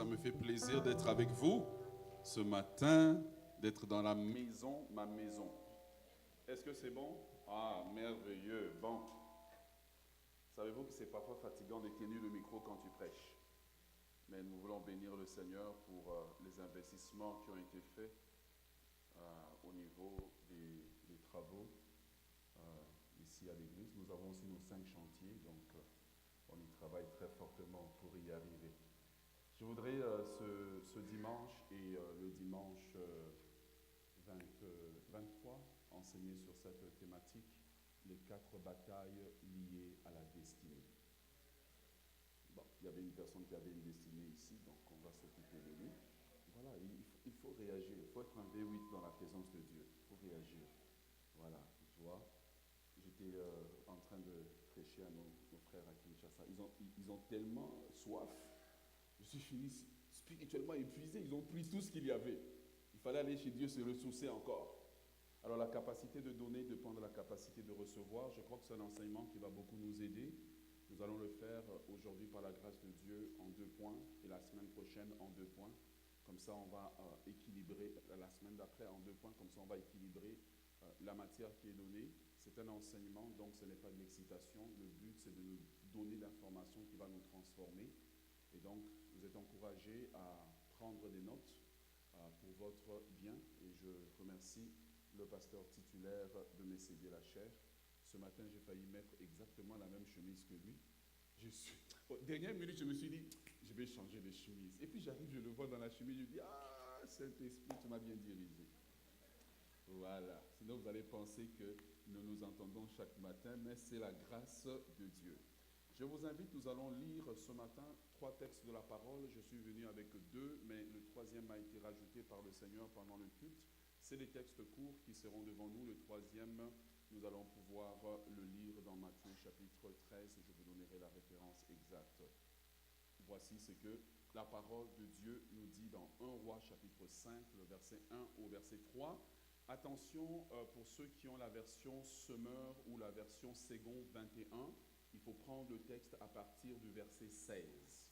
ça me fait plaisir d'être avec vous ce matin, d'être dans la maison, ma maison. Est-ce que c'est bon? Ah, merveilleux, bon. Savez-vous que c'est parfois fatigant de tenir le micro quand tu prêches? Mais nous voulons bénir le Seigneur pour les investissements qui ont été faits au niveau des travaux ici à l'église. Nous avons aussi nos 5 chantiers, donc on y travaille très fortement pour y arriver. Je voudrais ce dimanche et le dimanche 23 enseigner sur cette thématique, les 4 batailles liées à la destinée. Bon, il y avait une personne qui avait une destinée ici, donc on va s'occuper de lui. Voilà, il faut réagir, il faut être un V8 dans la présence de Dieu, il faut réagir. Voilà, tu vois, j'étais en train de prêcher à nos frères à Kinshasa. Ils ont tellement soif. Je suis fini spirituellement épuisé. Ils ont pris tout ce qu'il y avait. Il fallait aller chez Dieu se ressourcer encore. Alors la capacité de donner dépend de la capacité de recevoir. Je crois que c'est un enseignement qui va beaucoup nous aider. Nous allons le faire aujourd'hui par la grâce de Dieu en 2 points et la semaine prochaine en 2 points. Comme ça, on va équilibrer, la semaine d'après en 2 points, comme ça on va équilibrer la matière qui est donnée. C'est un enseignement, donc ce n'est pas de l'excitation. Le but, c'est de nous donner l'information qui va nous transformer. Et donc, vous êtes encouragés à prendre des notes pour votre bien. Et je remercie le pasteur titulaire de me céder la chair. Ce matin, j'ai failli mettre exactement la même chemise que lui. Dernière minute, je me suis dit, je vais changer de chemise. Et puis j'arrive, je le vois dans la chemise, je dis, ah, Saint-Esprit, tu m'as bien dirigé. Voilà. Sinon, vous allez penser que nous nous entendons chaque matin, mais c'est la grâce de Dieu. Je vous invite, nous allons lire ce matin 3 textes de la parole. Je suis venu avec 2, mais le 3e a été rajouté par le Seigneur pendant le culte. C'est des textes courts qui seront devant nous. Le 3e, nous allons pouvoir le lire dans Matthieu chapitre 13. Je vous donnerai la référence exacte. Voici ce que la parole de Dieu nous dit dans 1 Roi chapitre 5, le verset 1 au verset 3. Attention pour ceux qui ont la version Semeur ou la version Second 21. Il faut prendre le texte à partir du verset 16.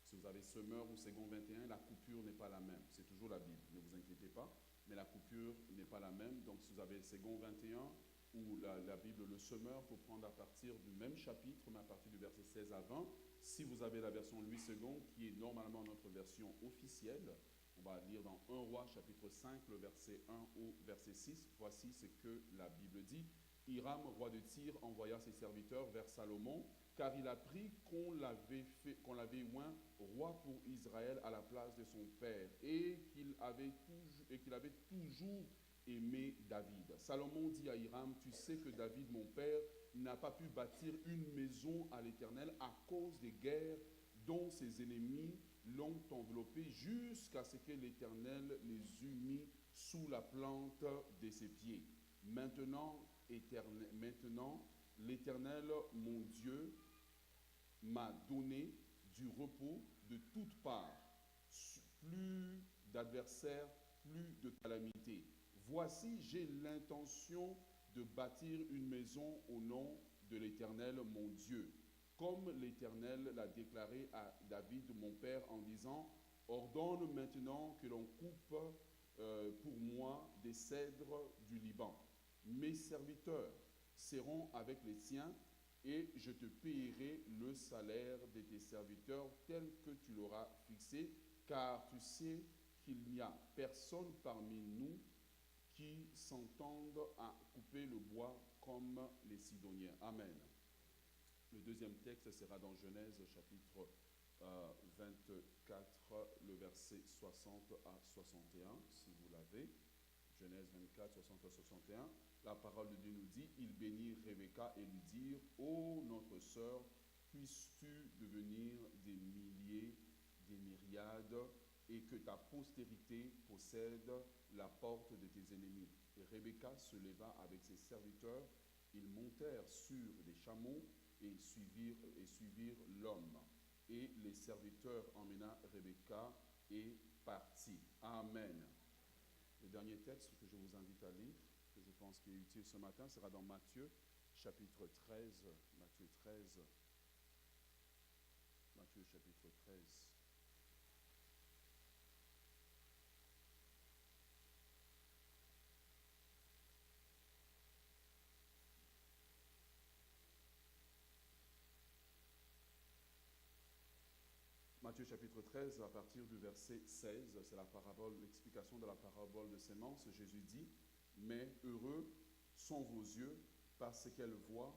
Si vous avez Semeur ou Second 21, la coupure n'est pas la même. C'est toujours la Bible, ne vous inquiétez pas. Mais la coupure n'est pas la même. Donc si vous avez Second 21 ou la Bible, le Semeur, il faut prendre à partir du même chapitre, mais à partir du verset 16 à 20. Si vous avez la version Louis II, qui est normalement notre version officielle, on va lire dans 1 Roi chapitre 5, le verset 1 au verset 6. Voici ce que la Bible dit. Hiram, roi de Tyr, envoya ses serviteurs vers Salomon, car il apprit qu'on l'avait oint roi pour Israël à la place de son père, et qu'il avait toujours aimé David. Salomon dit à Hiram, tu sais que David, mon père, n'a pas pu bâtir une maison à l'Éternel à cause des guerres dont ses ennemis l'ont enveloppé, jusqu'à ce que l'Éternel les eût mis sous la plante de ses pieds. Maintenant, l'Éternel, mon Dieu, m'a donné du repos de toutes parts, plus d'adversaires, plus de calamités. Voici, j'ai l'intention de bâtir une maison au nom de l'Éternel, mon Dieu, comme l'Éternel l'a déclaré à David, mon père, en disant, ordonne maintenant que l'on coupe pour moi des cèdres du Liban. Mes serviteurs seront avec les tiens, et je te payerai le salaire de tes serviteurs tel que tu l'auras fixé, car tu sais qu'il n'y a personne parmi nous qui s'entende à couper le bois comme les Sidoniens. Amen. Le 2e texte sera dans Genèse chapitre 24, le verset 60 à 61, si vous l'avez. Genèse 24, 60 à 61. La parole de Dieu nous dit, ils bénirent Rebecca et lui dirent, ô notre sœur, puisses-tu devenir des milliers, des myriades, et que ta postérité possède la porte de tes ennemis. Et Rebecca se leva avec ses serviteurs, ils montèrent sur des chameaux et suivirent l'homme. Et les serviteurs emmena Rebecca et partit. Amen. Le dernier texte que je vous invite à lire, que je pense qui est utile ce matin, sera dans Matthieu, chapitre 13. Matthieu chapitre 13. Matthieu chapitre 13, à partir du verset 16, c'est la parabole, l'explication de la parabole de sémence. Jésus dit, « Mais heureux sont vos yeux parce qu'elles voient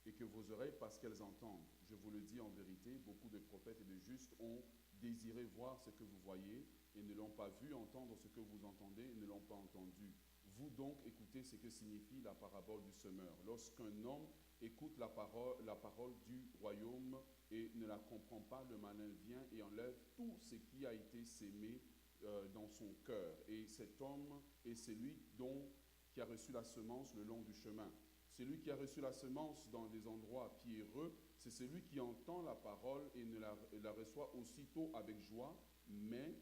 et que vos oreilles parce qu'elles entendent. Je vous le dis en vérité, beaucoup de prophètes et de justes ont désiré voir ce que vous voyez et ne l'ont pas vu, entendre ce que vous entendez et ne l'ont pas entendu. Vous donc écoutez ce que signifie la parabole du semeur. Lorsqu'un homme écoute la parole du royaume et ne la comprend pas, le malin vient et enlève tout ce qui a été sémé dans son cœur. Et cet homme est celui qui a reçu la semence le long du chemin. Celui qui a reçu la semence dans des endroits pierreux, c'est celui qui entend la parole et la reçoit aussitôt avec joie, mais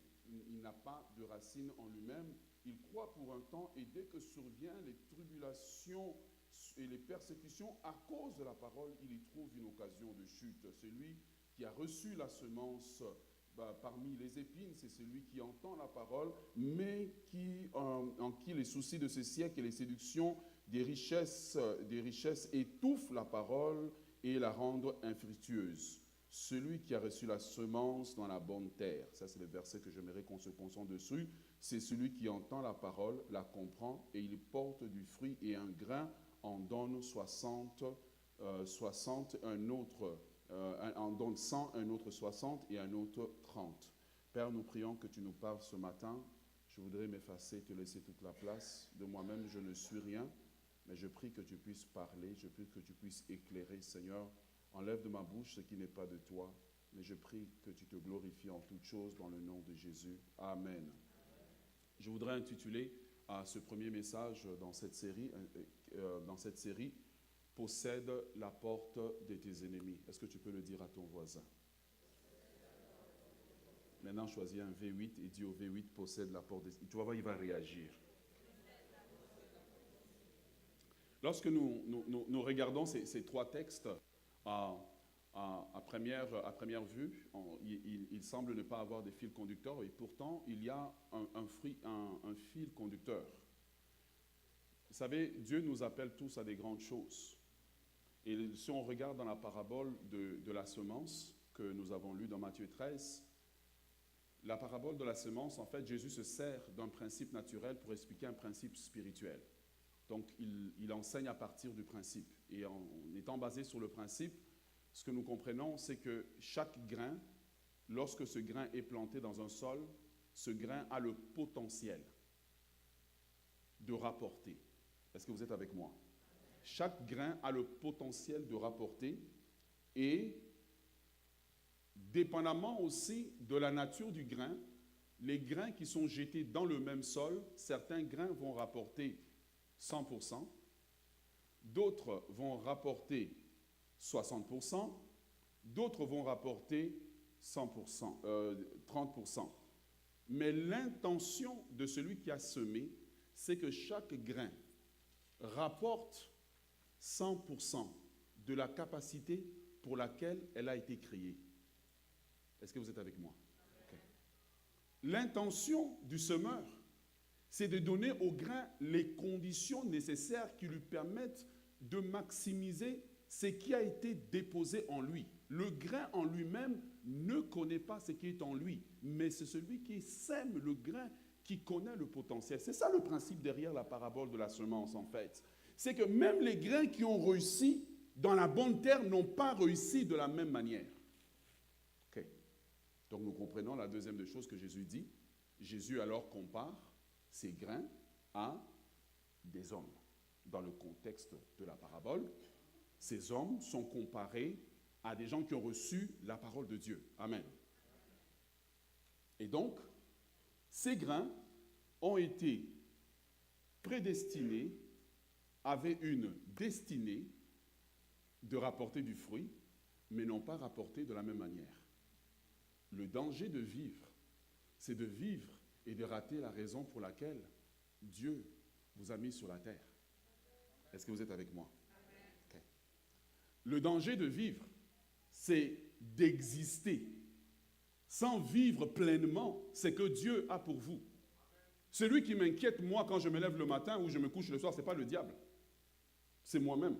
il n'a pas de racine en lui-même. Il croit pour un temps et dès que surviennent les tribulations et les persécutions à cause de la parole, il y trouve une occasion de chute. Celui qui a reçu la semence parmi les épines, c'est celui qui entend la parole, mais en qui les soucis de ce siècle et les séductions des richesses étouffent la parole et la rendent infructueuse. Celui qui a reçu la semence dans la bonne terre, ça c'est le verset que j'aimerais qu'on se concentre dessus, c'est celui qui entend la parole, la comprend et il porte du fruit et un grain en donne 60, un autre, en donne 100, un autre 60 et un autre 30. Père, nous prions que tu nous parles ce matin. Je voudrais m'effacer, te laisser toute la place. De moi-même, je ne suis rien, mais je prie que tu puisses parler, je prie que tu puisses éclairer, Seigneur. Enlève de ma bouche ce qui n'est pas de toi, mais je prie que tu te glorifies en toutes choses dans le nom de Jésus. Amen. Je voudrais intituler ce premier message dans cette série, possède la porte de tes ennemis. Est-ce que tu peux le dire à ton voisin? Maintenant, choisis un V8 et dis au V8, possède la porte des ennemis. Tu vas voir, il va réagir. Lorsque nous regardons ces trois textes, à première vue, il semble ne pas avoir de fil conducteur et pourtant, il y a un fil conducteur. Vous savez, Dieu nous appelle tous à des grandes choses. Et si on regarde dans la parabole de la semence que nous avons lue dans Matthieu 13, la parabole de la semence, en fait, Jésus se sert d'un principe naturel pour expliquer un principe spirituel. Donc, il enseigne à partir du principe. Et en étant basé sur le principe, ce que nous comprenons, c'est que chaque grain, lorsque ce grain est planté dans un sol, ce grain a le potentiel de rapporter. Est-ce que vous êtes avec moi? Chaque grain a le potentiel de rapporter et, dépendamment aussi de la nature du grain, les grains qui sont jetés dans le même sol, certains grains vont rapporter 100%, d'autres vont rapporter 60%, d'autres vont rapporter 100%, 30%. Mais l'intention de celui qui a semé, c'est que chaque grain rapporte 100% de la capacité pour laquelle elle a été créée. Est-ce que vous êtes avec moi? Okay. L'intention du semeur, c'est de donner au grain les conditions nécessaires qui lui permettent de maximiser ce qui a été déposé en lui. Le grain en lui-même ne connaît pas ce qui est en lui, mais c'est celui qui sème le grain qui connaît le potentiel. C'est ça le principe derrière la parabole de la semence, en fait. C'est que même les grains qui ont réussi dans la bonne terre n'ont pas réussi de la même manière. Okay. Donc nous comprenons la deuxième des choses que Jésus dit. Jésus alors compare ces grains à des hommes. Dans le contexte de la parabole, ces hommes sont comparés à des gens qui ont reçu la parole de Dieu. Amen. Et donc, ces grains ont été prédestinés, avaient une destinée de rapporter du fruit, mais n'ont pas rapporté de la même manière. Le danger de vivre, c'est de vivre et de rater la raison pour laquelle Dieu vous a mis sur la terre. Est-ce que vous êtes avec moi? Okay. Le danger de vivre, c'est d'exister sans vivre pleinement ce que Dieu a pour vous. Celui qui m'inquiète, moi, quand je me lève le matin ou je me couche le soir, ce n'est pas le diable. C'est moi-même.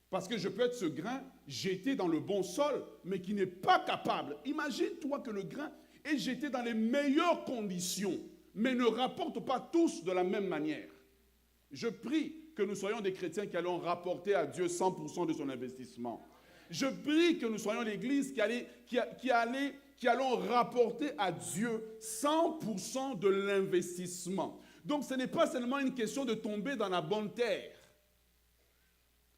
Parce que je peux être ce grain jeté dans le bon sol, mais qui n'est pas capable. Imagine-toi que le grain est jeté dans les meilleures conditions, mais ne rapporte pas tous de la même manière. Je prie que nous soyons des chrétiens qui allons rapporter à Dieu 100% de son investissement. Je prie que nous soyons l'Église qui allons rapporter à Dieu 100% de l'investissement. Donc ce n'est pas seulement une question de tomber dans la bonne terre.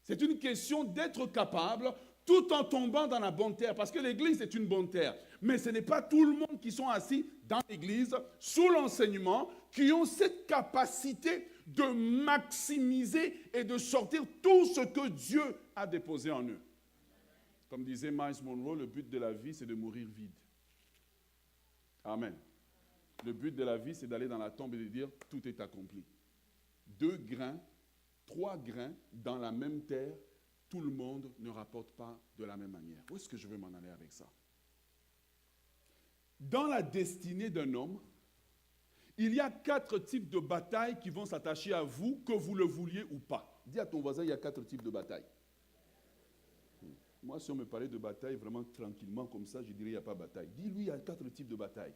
C'est une question d'être capable tout en tombant dans la bonne terre. Parce que l'Église est une bonne terre. Mais ce n'est pas tout le monde qui sont assis dans l'Église, sous l'enseignement, qui ont cette capacité de maximiser et de sortir tout ce que Dieu a déposé en eux. Comme disait Miles Monroe, le but de la vie, c'est de mourir vide. Amen. Le but de la vie, c'est d'aller dans la tombe et de dire, tout est accompli. 2 grains, 3 grains dans la même terre, tout le monde ne rapporte pas de la même manière. Où est-ce que je veux m'en aller avec ça? Dans la destinée d'un homme, il y a 4 types de batailles qui vont s'attacher à vous, que vous le vouliez ou pas. Dis à ton voisin, il y a 4 types de batailles. Moi, si on me parlait de bataille vraiment tranquillement comme ça, je dirais il n'y a pas de bataille. Dis-lui, il y a 4 types de batailles.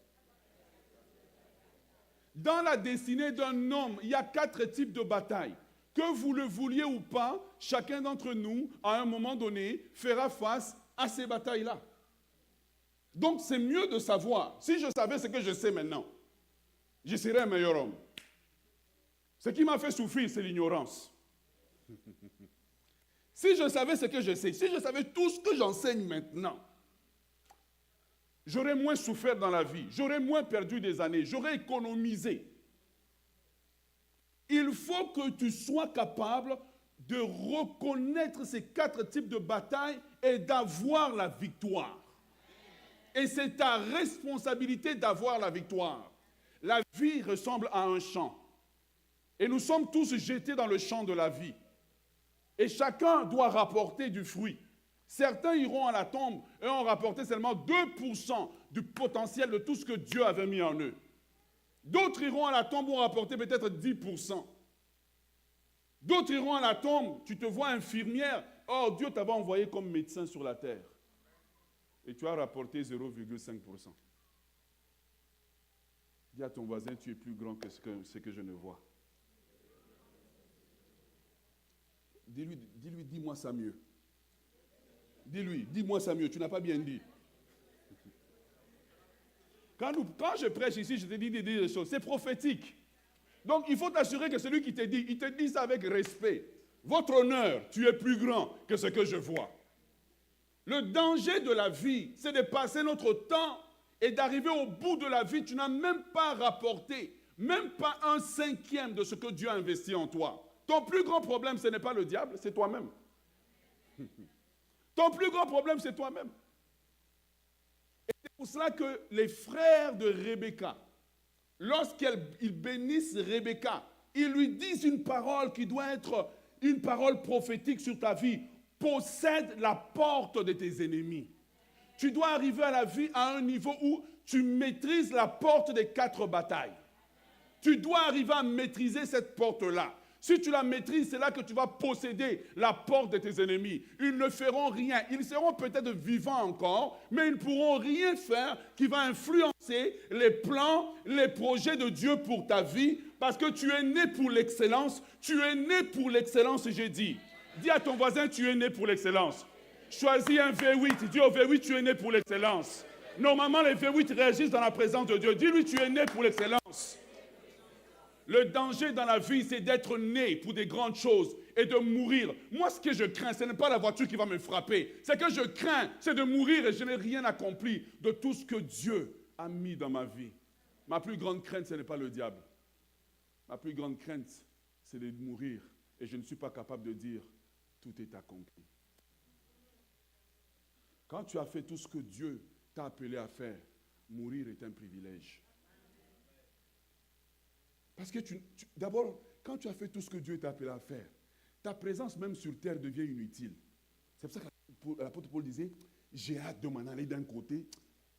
Dans la destinée d'un homme, il y a 4 types de batailles. Que vous le vouliez ou pas, chacun d'entre nous, à un moment donné, fera face à ces batailles-là. Donc, c'est mieux de savoir. Si je savais ce que je sais maintenant, je serais un meilleur homme. Ce qui m'a fait souffrir, c'est l'ignorance. Si je savais ce que je sais, si je savais tout ce que j'enseigne maintenant, j'aurais moins souffert dans la vie, j'aurais moins perdu des années, j'aurais économisé. Il faut que tu sois capable de reconnaître ces 4 types de batailles et d'avoir la victoire. Et c'est ta responsabilité d'avoir la victoire. La vie ressemble à un champ. Et nous sommes tous jetés dans le champ de la vie. Et chacun doit rapporter du fruit. Certains iront à la tombe et ont rapporté seulement 2% du potentiel de tout ce que Dieu avait mis en eux. D'autres iront à la tombe et ont rapporté peut-être 10%. D'autres iront à la tombe, tu te vois infirmière. Oh, Dieu t'avait envoyé comme médecin sur la terre. Et tu as rapporté 0,5%. Dis à ton voisin, tu es plus grand que ce que je ne vois. Dis-lui, dis-moi ça mieux. Dis-lui, dis-moi ça mieux, tu n'as pas bien dit. Quand je prêche ici, je te dis des choses, c'est prophétique. Donc il faut t'assurer que celui qui te dit, il te dit ça avec respect. Votre honneur, tu es plus grand que ce que je vois. Le danger de la vie, c'est de passer notre temps et d'arriver au bout de la vie, tu n'as même pas rapporté, même pas 1/5 de ce que Dieu a investi en toi. Ton plus grand problème, ce n'est pas le diable, c'est toi-même. Ton plus grand problème, c'est toi-même. Et c'est pour cela que les frères de Rebecca, lorsqu'ils bénissent Rebecca, ils lui disent une parole qui doit être une parole prophétique sur ta vie. Possède la porte de tes ennemis. Tu dois arriver à la vie à un niveau où tu maîtrises la porte des 4 batailles. Tu dois arriver à maîtriser cette porte-là. Si tu la maîtrises, c'est là que tu vas posséder la porte de tes ennemis. Ils ne feront rien. Ils seront peut-être vivants encore, mais ils ne pourront rien faire qui va influencer les plans, les projets de Dieu pour ta vie, parce que tu es né pour l'excellence. Tu es né pour l'excellence, j'ai dit. Dis à ton voisin, tu es né pour l'excellence. Choisis un V8. Dis au V8, tu es né pour l'excellence. Normalement, les V8 réagissent dans la présence de Dieu. Dis-lui, tu es né pour l'excellence. Le danger dans la vie, c'est d'être né pour des grandes choses et de mourir. Moi, ce que je crains, ce n'est pas la voiture qui va me frapper. Ce que je crains, c'est de mourir et je n'ai rien accompli de tout ce que Dieu a mis dans ma vie. Ma plus grande crainte, ce n'est pas le diable. Ma plus grande crainte, c'est de mourir et je ne suis pas capable de dire tout est accompli. Quand tu as fait tout ce que Dieu t'a appelé à faire, mourir est un privilège. Parce que d'abord, quand tu as fait tout ce que Dieu t'a appelé à faire, ta présence même sur terre devient inutile. C'est pour ça que l'apôtre Paul disait, j'ai hâte de m'en aller d'un côté,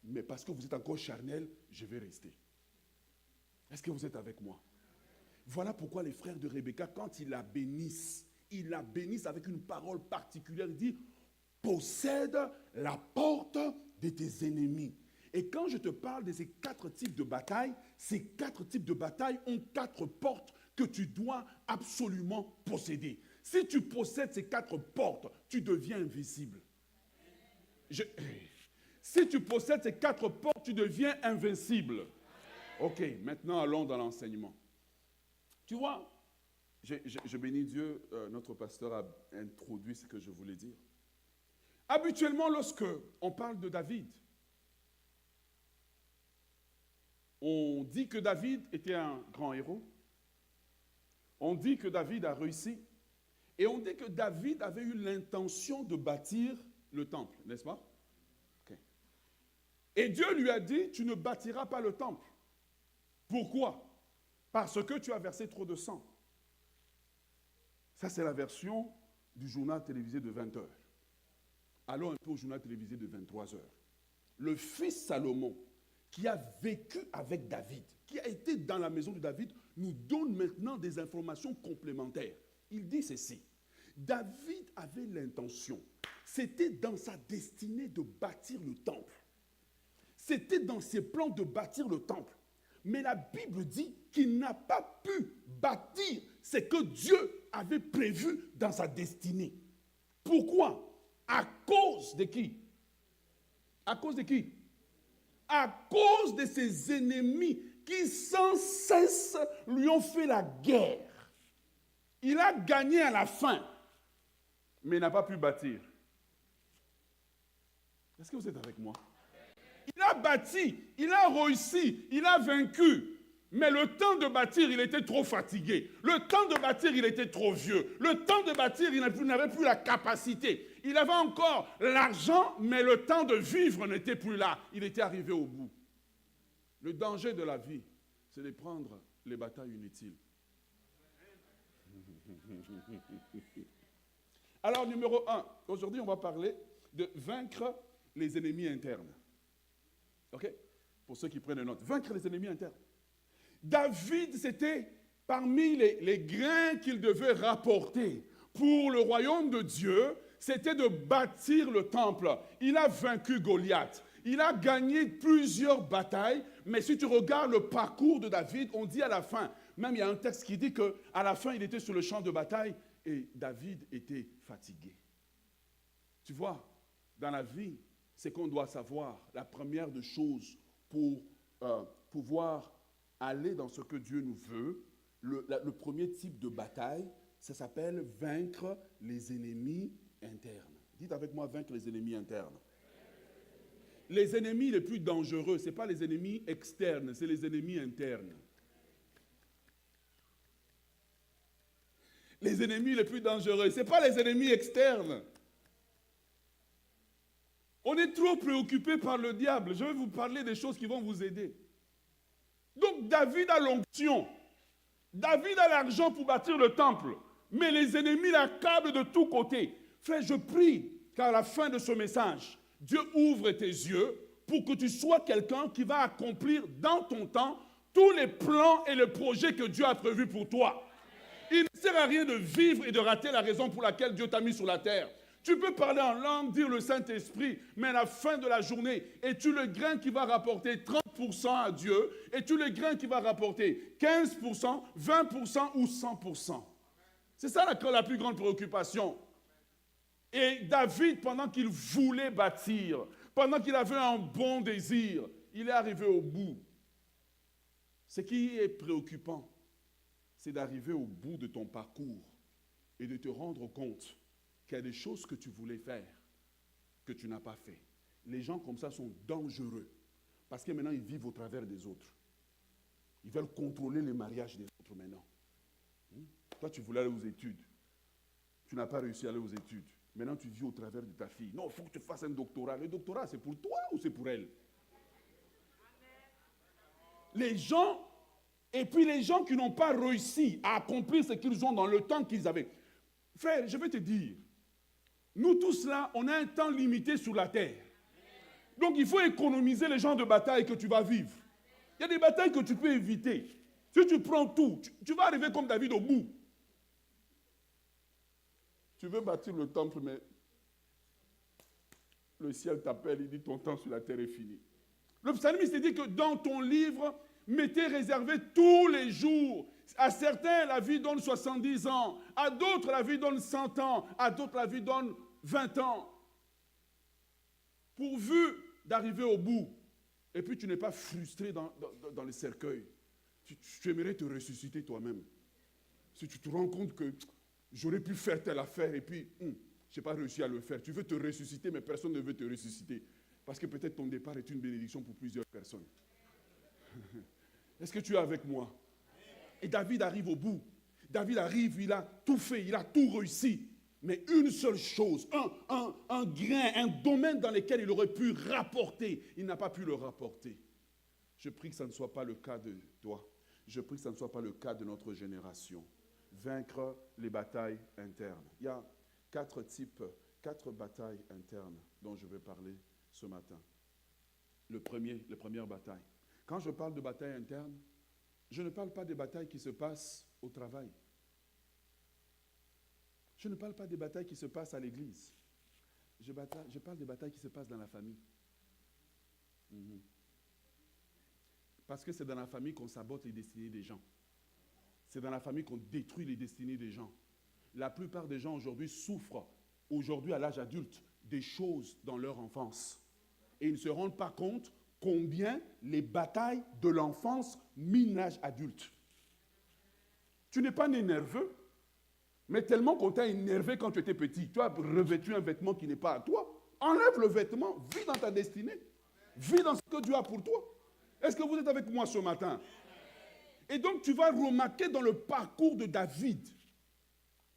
mais parce que vous êtes encore charnel, je vais rester. Est-ce que vous êtes avec moi? Voilà pourquoi les frères de Rebecca, quand ils la bénissent, il la bénisse avec une parole particulière. Il dit, possède la porte de tes ennemis. Et quand je te parle de ces 4 types de batailles, ces 4 types de batailles ont 4 portes que tu dois absolument posséder. Si tu possèdes ces 4 portes, tu deviens invisible. Si tu possèdes ces 4 portes, tu deviens invincible. Ok, maintenant allons dans l'enseignement. Tu vois, je bénis Dieu, notre pasteur a introduit ce que je voulais dire. Habituellement, lorsque on parle de David, on dit que David était un grand héros. On dit que David a réussi. Et on dit que David avait eu l'intention de bâtir le temple, n'est-ce pas? Okay. Et Dieu lui a dit, tu ne bâtiras pas le temple. Pourquoi? Parce que tu as versé trop de sang. Ça, c'est la version du journal télévisé de 20 heures. Allons un peu au journal télévisé de 23 heures. Le fils Salomon, qui a vécu avec David, qui a été dans la maison de David, nous donne maintenant des informations complémentaires. Il dit ceci, David avait l'intention, c'était dans sa destinée de bâtir le temple. C'était dans ses plans de bâtir le temple. Mais la Bible dit qu'il n'a pas pu bâtir ce que Dieu avait prévu dans sa destinée. Pourquoi? À cause de qui? À cause de qui? À cause de ses ennemis qui sans cesse lui ont fait la guerre. Il a gagné à la fin, mais n'a pas pu bâtir. Est-ce que vous êtes avec moi? Il a bâti, il a réussi, il a vaincu. Mais le temps de bâtir, il était trop fatigué. Le temps de bâtir, il était trop vieux. Le temps de bâtir, il n'avait plus la capacité. Il avait encore l'argent, mais le temps de vivre n'était plus là. Il était arrivé au bout. Le danger de la vie, c'est de prendre les batailles inutiles. Alors, numéro 1, aujourd'hui, on va parler de vaincre les ennemis internes. OK? Pour ceux qui prennent note, vaincre les ennemis internes. David, c'était parmi les grains qu'il devait rapporter pour le royaume de Dieu, c'était de bâtir le temple. Il a vaincu Goliath. Il a gagné plusieurs batailles, mais si tu regardes le parcours de David, on dit à la fin, même il y a un texte qui dit qu'à la fin, il était sur le champ de bataille et David était fatigué. Tu vois, dans la vie, c'est qu'on doit savoir la première des choses pour pouvoir aller dans ce que Dieu nous veut. Le premier type de bataille, ça s'appelle vaincre les ennemis internes. Dites avec moi, vaincre les ennemis internes. Les ennemis les plus dangereux, ce n'est pas les ennemis externes, c'est les ennemis internes. Les ennemis les plus dangereux, ce n'est pas les ennemis externes. On est trop préoccupé par le diable. Je vais vous parler des choses qui vont vous aider. Donc David a l'onction. David a l'argent pour bâtir le temple. Mais les ennemis l'accablent de tous côtés. Frère, je prie qu'à la fin de ce message, Dieu ouvre tes yeux pour que tu sois quelqu'un qui va accomplir dans ton temps tous les plans et les projets que Dieu a prévus pour toi. Il ne sert à rien de vivre et de rater la raison pour laquelle Dieu t'a mis sur la terre. Tu peux parler en langue, dire le Saint-Esprit, mais à la fin de la journée, es-tu le grain qui va rapporter 30% à Dieu? Es-tu le grain qui va rapporter 15%, 20% ou 100%? C'est ça la plus grande préoccupation. Et David, pendant qu'il voulait bâtir, pendant qu'il avait un bon désir, il est arrivé au bout. Ce qui est préoccupant, c'est d'arriver au bout de ton parcours et de te rendre compte qu'il y a des choses que tu voulais faire, que tu n'as pas fait. Les gens comme ça sont dangereux, parce que maintenant ils vivent au travers des autres. Ils veulent contrôler les mariages des autres maintenant. Toi, tu voulais aller aux études. Tu n'as pas réussi à aller aux études. Maintenant, tu vis au travers de ta fille. Non, il faut que tu fasses un doctorat. Le doctorat, c'est pour toi ou c'est pour elle? Les gens, et puis les gens qui n'ont pas réussi à accomplir ce qu'ils ont dans le temps qu'ils avaient. Frère, je vais te dire, nous tous là, on a un temps limité sur la terre. Donc il faut économiser les genres de batailles que tu vas vivre. Il y a des batailles que tu peux éviter. Si tu prends tout, tu vas arriver comme David au bout. Tu veux bâtir le temple, mais le ciel t'appelle, il dit ton temps sur la terre est fini. Le psalmiste dit que dans ton livre, m'était réservé tous les jours. À certains, la vie donne 70 ans. À d'autres, la vie donne 100 ans. À d'autres, la vie donne 20 ans. Pourvu d'arriver au bout. Et puis, tu n'es pas frustré dans le cercueil. Tu aimerais te ressusciter toi-même. Si tu te rends compte que j'aurais pu faire telle affaire et puis, je n'ai pas réussi à le faire. Tu veux te ressusciter, mais personne ne veut te ressusciter. Parce que peut-être ton départ est une bénédiction pour plusieurs personnes. Est-ce que tu es avec moi? Et David arrive au bout. David arrive, il a tout fait, il a tout réussi. Mais une seule chose, un grain, un domaine dans lequel il aurait pu rapporter, il n'a pas pu le rapporter. Je prie que ça ne soit pas le cas de toi. Je prie que ça ne soit pas le cas de notre génération. Vaincre les batailles internes. Il y a 4 batailles internes dont je vais parler ce matin. La première bataille. Quand je parle de bataille interne, je ne parle pas des batailles qui se passent au travail. Je ne parle pas des batailles qui se passent à l'église. Je parle des batailles qui se passent dans la famille. Parce que c'est dans la famille qu'on sabote les destinées des gens. C'est dans la famille qu'on détruit les destinées des gens. La plupart des gens aujourd'hui souffrent, aujourd'hui à l'âge adulte, des choses dans leur enfance. Et ils ne se rendent pas compte combien les batailles de l'enfance minent l'âge adulte. Tu n'es pas né nerveux, mais tellement qu'on t'a énervé quand tu étais petit. Tu as revêtu un vêtement qui n'est pas à toi. Enlève le vêtement, vis dans ta destinée. Vis dans ce que Dieu a pour toi. Est-ce que vous êtes avec moi ce matin? Et donc tu vas remarquer dans le parcours de David,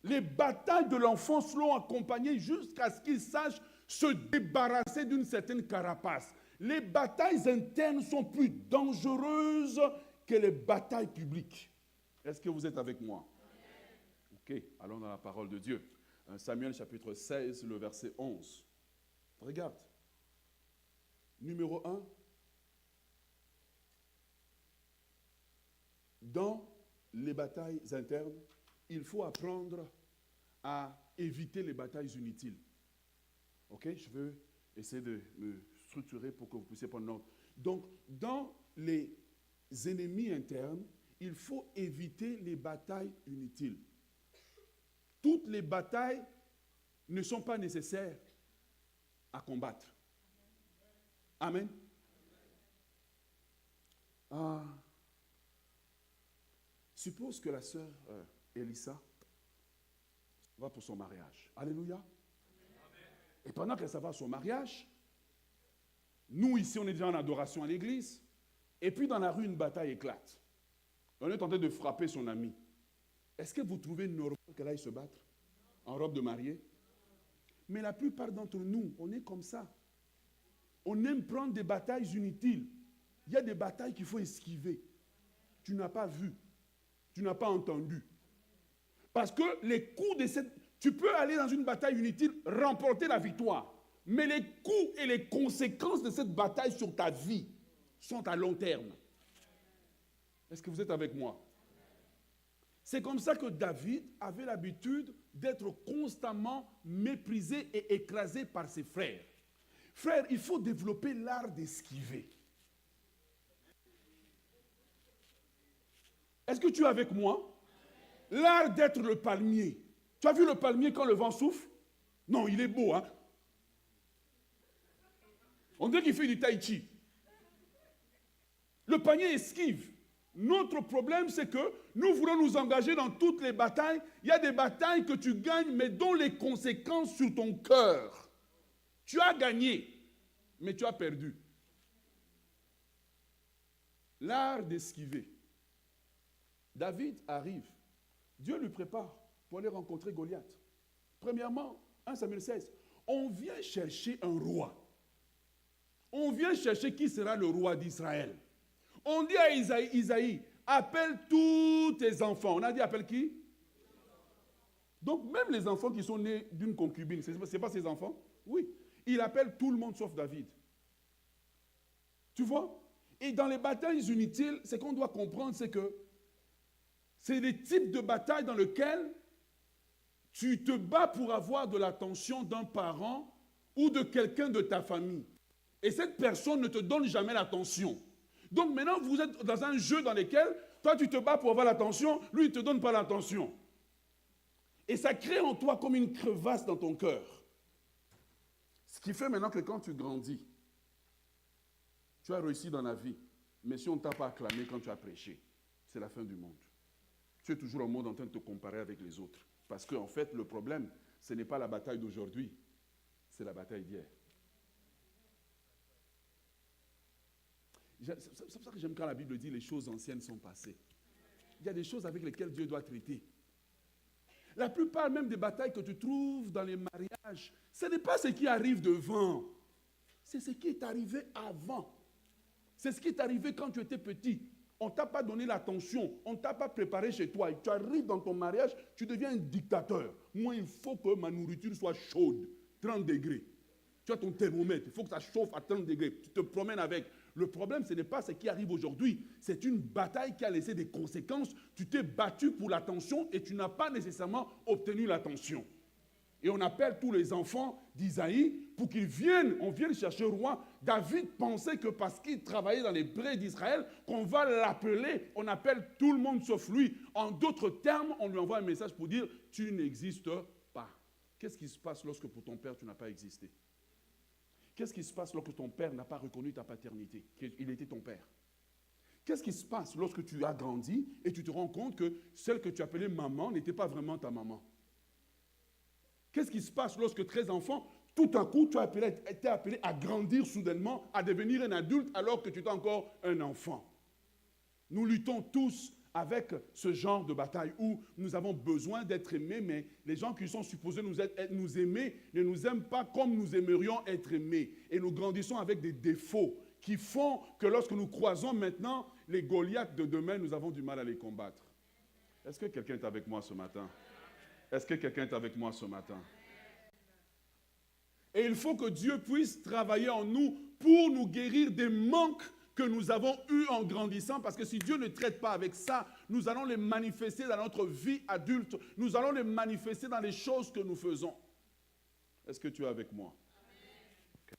les batailles de l'enfance l'ont accompagné jusqu'à ce qu'il sache se débarrasser d'une certaine carapace. Les batailles internes sont plus dangereuses que les batailles publiques. Est-ce que vous êtes avec moi? Ok, allons dans la parole de Dieu. Samuel chapitre 16, le verset 11. Regarde. Numéro 1. Dans les batailles internes, il faut apprendre à éviter les batailles inutiles. Ok, je veux essayer de me structurer pour que vous puissiez prendre note. Donc, dans les ennemis internes, il faut éviter les batailles inutiles. Toutes les batailles ne sont pas nécessaires à combattre. Amen. Suppose que la sœur Elissa va pour son mariage. Alléluia. Et pendant qu'elle s'en va à son mariage, nous ici on est déjà en adoration à l'église, et puis dans la rue une bataille éclate. On est en train de frapper son ami. Est-ce que vous trouvez normal qu'elle aille se battre en robe de mariée? Mais la plupart d'entre nous, on est comme ça. On aime prendre des batailles inutiles. Il y a des batailles qu'il faut esquiver. Tu n'as pas vu. Tu n'as pas entendu. Parce que les coups de cette... Tu peux aller dans une bataille inutile, remporter la victoire. Mais les coups et les conséquences de cette bataille sur ta vie sont à long terme. Est-ce que vous êtes avec moi? C'est comme ça que David avait l'habitude d'être constamment méprisé et écrasé par ses frères. Frères, il faut développer l'art d'esquiver. Est-ce que tu es avec moi? L'art d'être le palmier. Tu as vu le palmier quand le vent souffle? Non, il est beau, hein? On dirait qu'il fait du tai chi. Le palmier esquive. Notre problème, c'est que nous voulons nous engager dans toutes les batailles. Il y a des batailles que tu gagnes, mais dont les conséquences sur ton cœur. Tu as gagné, mais tu as perdu. L'art d'esquiver. David arrive. Dieu lui prépare pour aller rencontrer Goliath. Premièrement, 1 Samuel 16, on vient chercher un roi. On vient chercher qui sera le roi d'Israël. On dit à Isaïe, appelle tous tes enfants. On a dit appelle qui? Donc même les enfants qui sont nés d'une concubine, ce n'est pas ses enfants? Oui. Il appelle tout le monde sauf David. Tu vois? Et dans les batailles inutiles, ce qu'on doit comprendre, c'est que c'est des types de batailles dans lesquelles Tu te bats pour avoir de l'attention d'un parent ou de quelqu'un de ta famille. Et cette personne ne te donne jamais l'attention. Donc maintenant, vous êtes dans un jeu dans lequel toi, tu te bats pour avoir l'attention, lui, il ne te donne pas l'attention. Et ça crée en toi comme une crevasse dans ton cœur. Ce qui fait maintenant que quand tu grandis, tu as réussi dans la vie. Mais si on ne t'a pas acclamé quand tu as prêché, c'est la fin du monde. Tu es toujours en mode en train de te comparer avec les autres. Parce qu'en fait, le problème, ce n'est pas la bataille d'aujourd'hui, c'est la bataille d'hier. C'est pour ça que j'aime quand la Bible dit les choses anciennes sont passées. Il y a des choses avec lesquelles Dieu doit traiter. La plupart même des batailles que tu trouves dans les mariages, ce n'est pas ce qui arrive devant, c'est ce qui est arrivé avant. C'est ce qui est arrivé quand tu étais petit. On ne t'a pas donné l'attention, on ne t'a pas préparé chez toi. Et tu arrives dans ton mariage, tu deviens un dictateur. Moi, il faut que ma nourriture soit chaude, 30 degrés. Tu as ton thermomètre, il faut que ça chauffe à 30 degrés. Tu te promènes avec. Le problème, ce n'est pas ce qui arrive aujourd'hui. C'est une bataille qui a laissé des conséquences. Tu t'es battu pour l'attention et tu n'as pas nécessairement obtenu l'attention. Et on appelle tous les enfants d'Isaïe pour qu'ils viennent, on vient chercher le roi. David pensait que parce qu'il travaillait dans les prés d'Israël, qu'on va l'appeler, on appelle tout le monde sauf lui. En d'autres termes, on lui envoie un message pour dire, tu n'existes pas. Qu'est-ce qui se passe lorsque pour ton père, tu n'as pas existé? Qu'est-ce qui se passe lorsque ton père n'a pas reconnu ta paternité? Il était ton père. Qu'est-ce qui se passe lorsque tu as grandi et tu te rends compte que celle que tu appelais maman n'était pas vraiment ta maman? Qu'est-ce qui se passe lorsque très enfant, tout à coup, tu as été appelé à grandir soudainement, à devenir un adulte alors que tu étais encore un enfant? Nous luttons tous avec ce genre de bataille où nous avons besoin d'être aimés, mais les gens qui sont supposés nous aimer ne nous aiment pas comme nous aimerions être aimés. Et nous grandissons avec des défauts qui font que lorsque nous croisons maintenant les Goliaths de demain, nous avons du mal à les combattre. Est-ce que quelqu'un est avec moi ce matin? Est-ce que quelqu'un est avec moi ce matin? Et il faut que Dieu puisse travailler en nous pour nous guérir des manques que nous avons eus en grandissant, parce que si Dieu ne traite pas avec ça, nous allons les manifester dans notre vie adulte, nous allons les manifester dans les choses que nous faisons. Est-ce que tu es avec moi? Okay.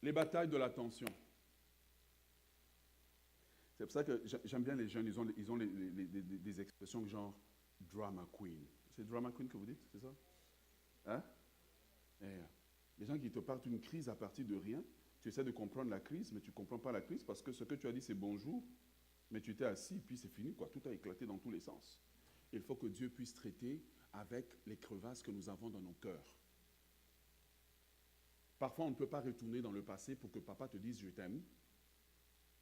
Les batailles de l'attention. C'est pour ça que j'aime bien les jeunes, ils ont des expressions genre drama queen. C'est drama queen que vous dites, c'est ça? Hein? Les gens qui te partent une crise à partir de rien, tu essaies de comprendre la crise, mais tu ne comprends pas la crise parce que ce que tu as dit c'est bonjour, mais tu t'es assis et puis c'est fini, quoi. Tout a éclaté dans tous les sens. Il faut que Dieu puisse traiter avec les crevasses que nous avons dans nos cœurs. Parfois, on ne peut pas retourner dans le passé pour que papa te dise « je t'aime ».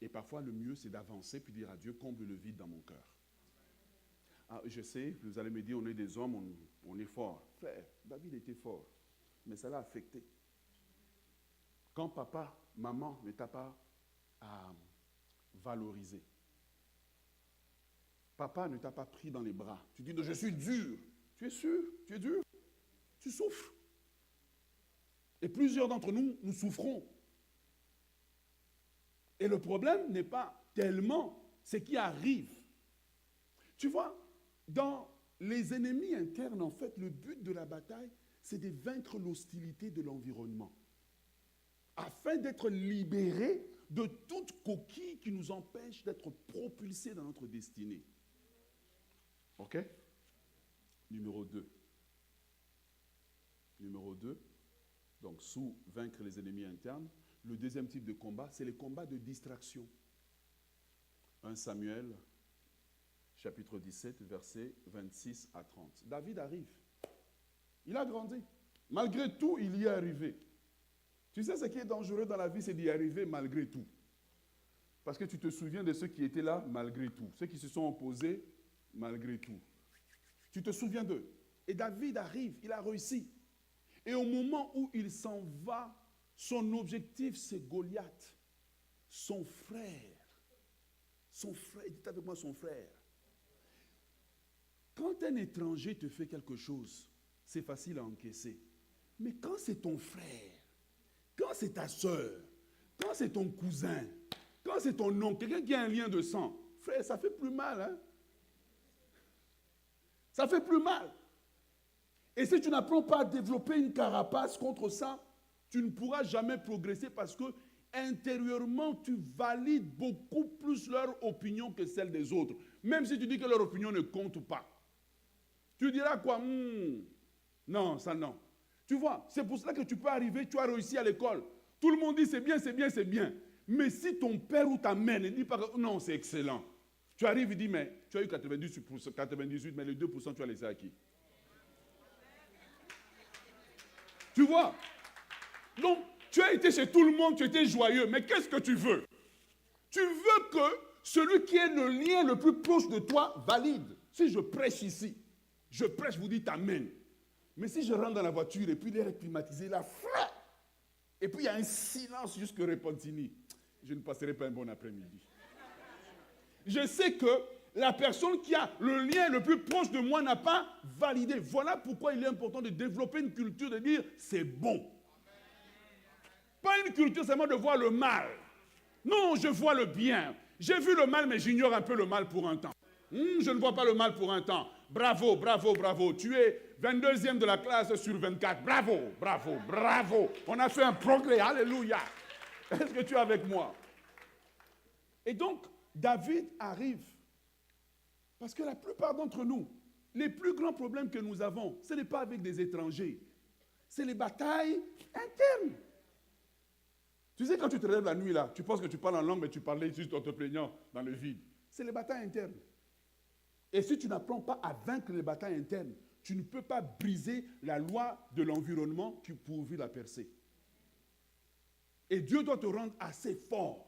Et parfois, le mieux, c'est d'avancer puis dire à Dieu, comble le vide dans mon cœur. Ah, je sais, vous allez me dire, on est des hommes, on est fort. Frère, David était fort, mais ça l'a affecté. Quand papa, maman ne t'a pas valorisé, papa ne t'a pas pris dans les bras, tu dis, je suis dur. Tu es sûr? Tu es dur? Tu souffres. Et plusieurs d'entre nous, nous souffrons. Et le problème n'est pas tellement ce qui arrive. Tu vois, dans les ennemis internes, en fait, le but de la bataille, c'est de vaincre l'hostilité de l'environnement, afin d'être libérés de toute coquille qui nous empêche d'être propulsés dans notre destinée. OK? Numéro 2. Numéro 2, donc sous vaincre les ennemis internes. Le deuxième type de combat, c'est les combats de distraction. 1 Samuel, chapitre 17, versets 26 à 30. David arrive. Il a grandi. Malgré tout, il y est arrivé. Tu sais, ce qui est dangereux dans la vie, c'est d'y arriver malgré tout. Parce que tu te souviens de ceux qui étaient là malgré tout. Ceux qui se sont opposés malgré tout. Tu te souviens d'eux. Et David arrive, il a réussi. Et au moment où il s'en va, son objectif, c'est Goliath, son frère. Son frère, dites avec moi son frère. Quand un étranger te fait quelque chose, c'est facile à encaisser. Mais quand c'est ton frère, quand c'est ta soeur, quand c'est ton cousin, Quand c'est ton oncle, quelqu'un qui a un lien de sang, frère, ça fait plus mal. Hein? Ça fait plus mal. Et si tu n'apprends pas à développer une carapace contre ça, tu ne pourras jamais progresser parce que intérieurement, tu valides beaucoup plus leur opinion que celle des autres. Même si tu dis que leur opinion ne compte pas. Tu diras quoi? Non, ça non. Tu vois, c'est pour cela que tu peux arriver, tu as réussi à l'école. Tout le monde dit c'est bien, c'est bien, c'est bien. Mais si ton père ou ta mère ne dit pas que non, c'est excellent. Tu arrives et dis, mais tu as eu 98, mais les 2%, tu as laissé à qui? Tu vois? Donc, tu as été chez tout le monde, tu étais joyeux, mais qu'est-ce que tu veux? Tu veux que celui qui est le lien le plus proche de toi valide. Si je prêche ici, je prêche, vous dites amen. Mais si je rentre dans la voiture et puis l'air est climatisé, là, et puis il y a un silence jusque Repentigny, je ne passerai pas un bon après-midi. Je sais que la personne qui a le lien le plus proche de moi n'a pas validé. Voilà pourquoi il est important de développer une culture de dire c'est bon. Pas une culture seulement de voir le mal. Non, je vois le bien. J'ai vu le mal, mais j'ignore un peu le mal pour un temps. Je ne vois pas le mal pour un temps. Bravo, bravo, bravo. Tu es 22e de la classe sur 24. Bravo, bravo, bravo. On a fait un progrès. Alléluia. Est-ce que tu es avec moi? Et donc, David arrive. Parce que la plupart d'entre nous, les plus grands problèmes que nous avons, ce n'est pas avec des étrangers. C'est les batailles internes. Tu sais, quand tu te lèves la nuit, là, tu penses que tu parles en langue, mais tu parlais juste en te plaignant dans le vide. C'est les batailles internes. Et si tu n'apprends pas à vaincre les batailles internes, tu ne peux pas briser la loi de l'environnement qui poursuit la percée. Et Dieu doit te rendre assez fort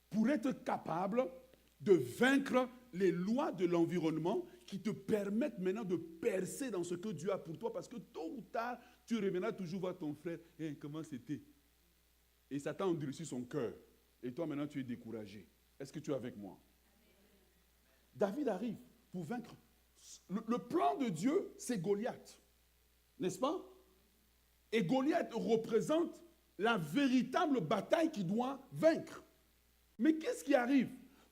pour être capable de vaincre les lois de l'environnement qui te permettent maintenant de percer dans ce que Dieu a pour toi, parce que tôt ou tard, tu reviendras toujours voir ton frère. Hey, comment c'était? Et Satan endurcit son cœur. Et toi, maintenant, tu es découragé. Est-ce que tu es avec moi? David arrive pour vaincre. Le plan de Dieu, c'est Goliath. N'est-ce pas? Et Goliath représente la véritable bataille qu'il doit vaincre. Mais qu'est-ce qui arrive?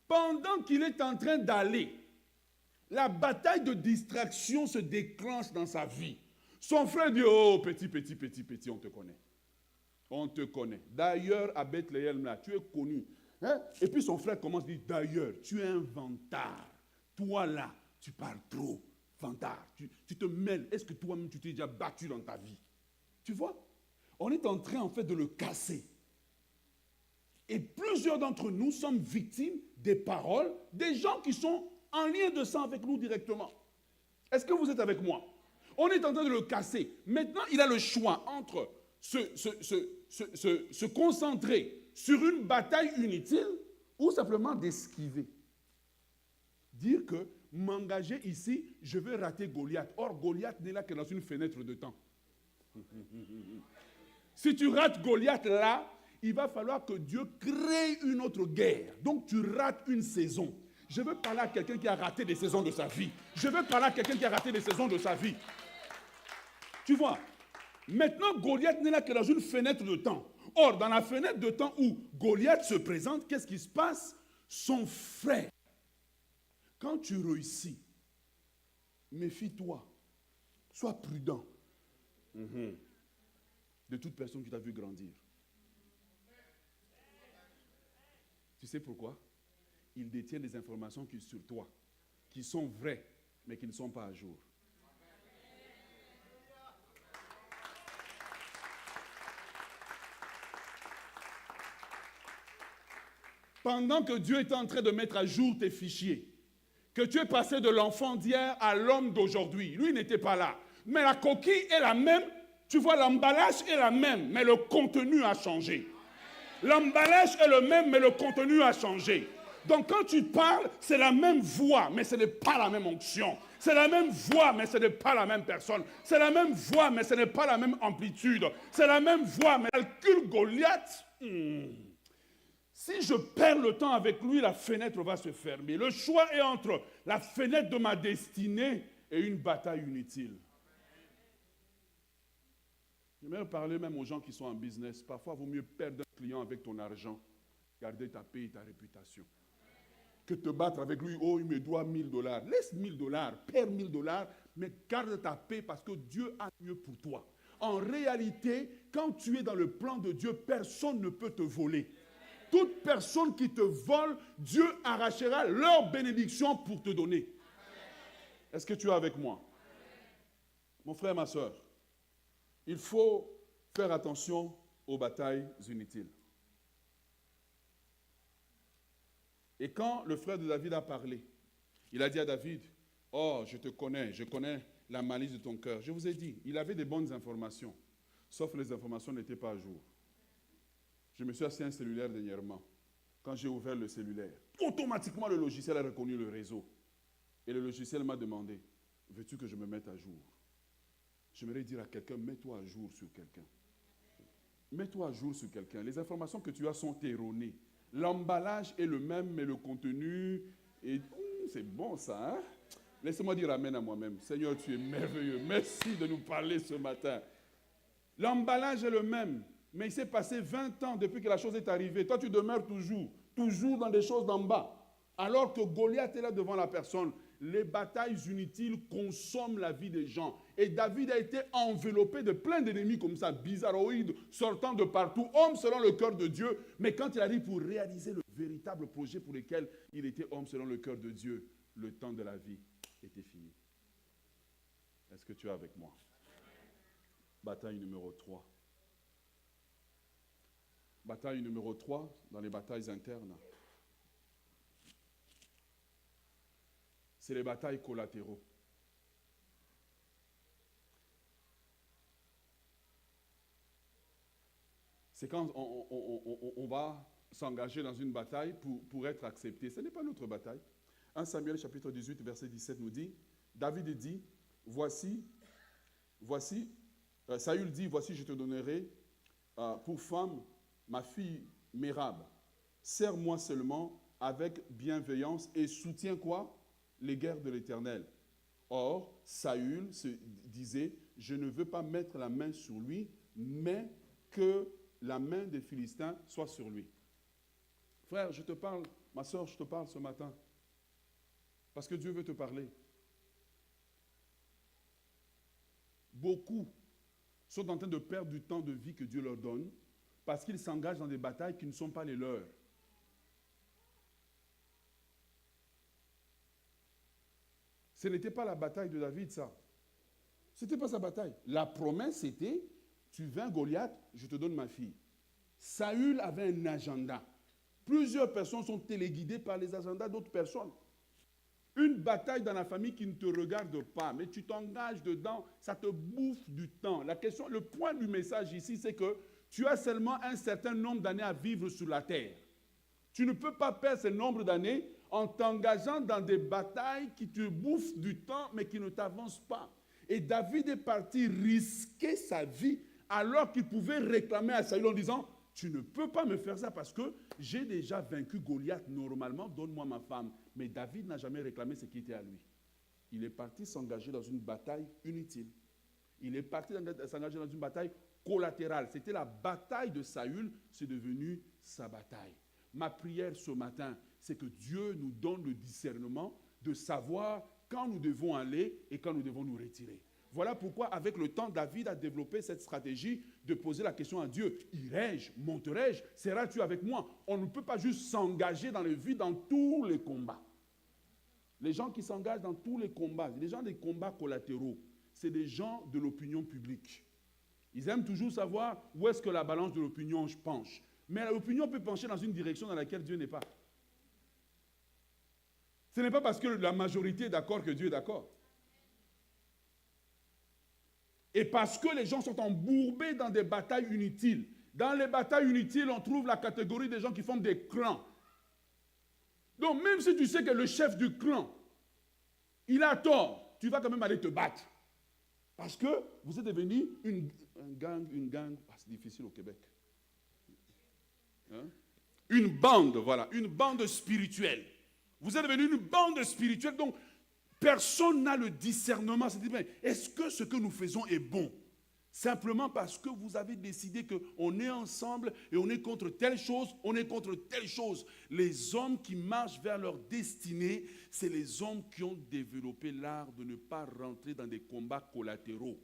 Pendant qu'il est en train d'aller, la bataille de distraction se déclenche dans sa vie. Son frère dit, oh, petit, on te connaît. On te connaît. D'ailleurs, à Bethléem, là, tu es connu. Hein? Et puis son frère commence à dire, d'ailleurs, tu es un vantard. Toi, là, tu parles trop. Vantard. Tu te mêles. Est-ce que toi-même, tu t'es déjà battu dans ta vie? Tu vois? On est en train, en fait, de le casser. Et plusieurs d'entre nous sommes victimes des paroles des gens qui sont en lien de sang avec nous directement. Est-ce que vous êtes avec moi? On est en train de le casser. Maintenant, il a le choix entre se concentrer sur une bataille inutile ou simplement d'esquiver. Dire que m'engager ici, je vais rater Goliath. Or, Goliath n'est là que dans une fenêtre de temps. Si tu rates Goliath là, il va falloir que Dieu crée une autre guerre. Donc tu rates une saison. Je veux parler à quelqu'un qui a raté des saisons de sa vie. Je veux parler à quelqu'un qui a raté des saisons de sa vie. Tu vois, maintenant Goliath n'est là que dans une fenêtre de temps. Or, dans la fenêtre de temps où Goliath se présente, qu'est-ce qui se passe? Son frère. Quand tu réussis, méfie-toi. Sois prudent. De toute personne qui t'a vu grandir. Tu sais pourquoi? Il détient des informations sur toi, qui sont vraies, mais qui ne sont pas à jour. Pendant que Dieu est en train de mettre à jour tes fichiers, que tu es passé de l'enfant d'hier à l'homme d'aujourd'hui, lui n'était pas là. Mais la coquille est la même, tu vois, l'emballage est la même, mais le contenu a changé. L'emballage est le même, mais le contenu a changé. Donc quand tu parles, c'est la même voix, mais ce n'est pas la même onction. C'est la même voix, mais ce n'est pas la même personne. C'est la même voix, mais ce n'est pas la même amplitude. C'est la même voix, mais calcul Goliath. Si je perds le temps avec lui, la fenêtre va se fermer. Le choix est entre la fenêtre de ma destinée et une bataille inutile. J'aimerais parler même aux gens qui sont en business. Parfois, il vaut mieux perdre un client avec ton argent garder ta paix et ta réputation. Que te battre avec lui, oh, il me doit $1000. Laisse $1000, perds $1000, mais garde ta paix parce que Dieu a mieux pour toi. En réalité, quand tu es dans le plan de Dieu, personne ne peut te voler. Toute personne qui te vole, Dieu arrachera leur bénédiction pour te donner. Est-ce que tu es avec moi? Mon frère, ma soeur, il faut faire attention aux batailles inutiles. Et quand le frère de David a parlé, il a dit à David, « Oh, je te connais, je connais la malice de ton cœur. » Je vous ai dit, il avait des bonnes informations, sauf que les informations n'étaient pas à jour. Je me suis assis à un cellulaire dernièrement. Quand j'ai ouvert le cellulaire, automatiquement le logiciel a reconnu le réseau. Et le logiciel m'a demandé, « Veux-tu que je me mette à jour ?» J'aimerais dire à quelqu'un, mets-toi à jour sur quelqu'un. Mets-toi à jour sur quelqu'un. Les informations que tu as sont erronées. L'emballage est le même, mais le contenu est... c'est bon ça, hein? Laissez-moi dire amen à moi-même. Seigneur, tu es merveilleux. Merci de nous parler ce matin. L'emballage est le même, mais il s'est passé 20 ans depuis que la chose est arrivée. Toi, tu demeures toujours dans des choses d'en bas. Alors que Goliath est là devant la personne. Les batailles inutiles consomment la vie des gens. Et David a été enveloppé de plein d'ennemis comme ça, bizarroïdes, sortant de partout, homme selon le cœur de Dieu. Mais quand il arrive pour réaliser le véritable projet pour lequel il était homme selon le cœur de Dieu, le temps de la vie était fini. Est-ce que tu es avec moi? Bataille numéro 3. Bataille numéro 3 dans les batailles internes. C'est les batailles collatéraux. C'est quand on va s'engager dans une bataille pour être accepté. Ce n'est pas notre bataille. 1 Samuel chapitre 18, verset 17 nous dit, David dit, Saül dit, voici je te donnerai pour femme ma fille Mérab. Sers-moi seulement avec bienveillance et soutiens quoi? Les guerres de l'Éternel. Or, Saül se disait, je ne veux pas mettre la main sur lui, mais que la main des Philistins soit sur lui. Frère, je te parle, ma soeur, je te parle ce matin, parce que Dieu veut te parler. Beaucoup sont en train de perdre du temps de vie que Dieu leur donne, parce qu'ils s'engagent dans des batailles qui ne sont pas les leurs. Ce n'était pas la bataille de David, ça. Ce n'était pas sa bataille. La promesse, c'était, tu vains Goliath, je te donne ma fille. Saül avait un agenda. Plusieurs personnes sont téléguidées par les agendas d'autres personnes. Une bataille dans la famille qui ne te regarde pas, mais tu t'engages dedans, ça te bouffe du temps. Le point du message ici, c'est que tu as seulement un certain nombre d'années à vivre sur la terre. Tu ne peux pas perdre ce nombre d'années en t'engageant dans des batailles qui te bouffent du temps, mais qui ne t'avancent pas. Et David est parti risquer sa vie alors qu'il pouvait réclamer à Saül en disant, tu ne peux pas me faire ça parce que j'ai déjà vaincu Goliath normalement, donne-moi ma femme. Mais David n'a jamais réclamé ce qui était à lui. Il est parti s'engager dans une bataille inutile. Il est parti s'engager dans une bataille collatérale. C'était la bataille de Saül, c'est devenu sa bataille. Ma prière ce matin, c'est que Dieu nous donne le discernement de savoir quand nous devons aller et quand nous devons nous retirer. Voilà pourquoi, avec le temps, David a développé cette stratégie de poser la question à Dieu. Irai-je? Monterai-je? Seras-tu avec moi? On ne peut pas juste s'engager dans le vide dans tous les combats. Les gens qui s'engagent dans tous les combats, les gens des combats collatéraux, c'est des gens de l'opinion publique. Ils aiment toujours savoir où est-ce que la balance de l'opinion penche. Mais l'opinion peut pencher dans une direction dans laquelle Dieu n'est pas. Ce n'est pas parce que la majorité est d'accord que Dieu est d'accord. Et parce que les gens sont embourbés dans des batailles inutiles. Dans les batailles inutiles, on trouve la catégorie des gens qui forment des clans. Donc même si tu sais que le chef du clan, il a tort, tu vas quand même aller te battre. Parce que vous êtes devenu une gang, c'est difficile au Québec. Hein? Une bande, voilà, une bande spirituelle. Vous êtes devenu une bande spirituelle, donc personne n'a le discernement. C'est-à-dire, est-ce que ce que nous faisons est bon? Simplement parce que vous avez décidé qu'on est ensemble et on est contre telle chose, on est contre telle chose. Les hommes qui marchent vers leur destinée, c'est les hommes qui ont développé l'art de ne pas rentrer dans des combats collatéraux.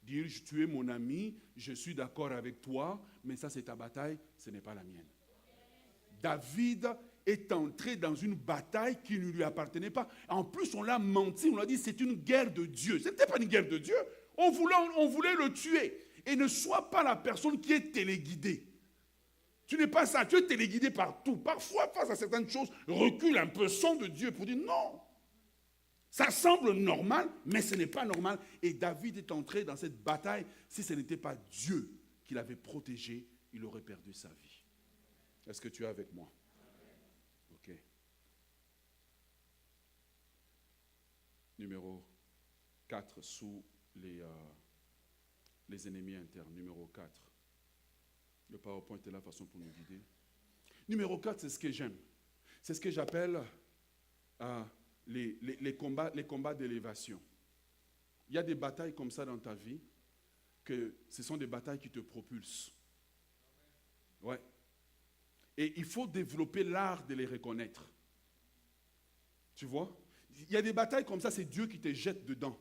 Dire, tu es mon ami, je suis d'accord avec toi, mais ça c'est ta bataille, ce n'est pas la mienne. David est entré dans une bataille qui ne lui appartenait pas. En plus, on l'a menti, on l'a dit c'est une guerre de Dieu. Ce n'était pas une guerre de Dieu. On voulait le tuer. Et ne sois pas la personne qui est téléguidée. Tu n'es pas ça, tu es téléguidé par tout. Parfois, face à certaines choses, recule un peu, son de Dieu pour dire non. Ça semble normal, mais ce n'est pas normal. Et David est entré dans cette bataille. Si ce n'était pas Dieu qui l'avait protégé, il aurait perdu sa vie. Est-ce que tu es avec moi? Ok. Numéro 4 sous les ennemis internes. Numéro 4. Le PowerPoint est la façon pour nous guider. Numéro 4, c'est ce que j'aime. C'est ce que j'appelle les combats d'élévation. Il y a des batailles comme ça dans ta vie, que ce sont des batailles qui te propulsent. Ouais. Et il faut développer l'art de les reconnaître. Tu vois? Il y a des batailles comme ça, c'est Dieu qui te jette dedans.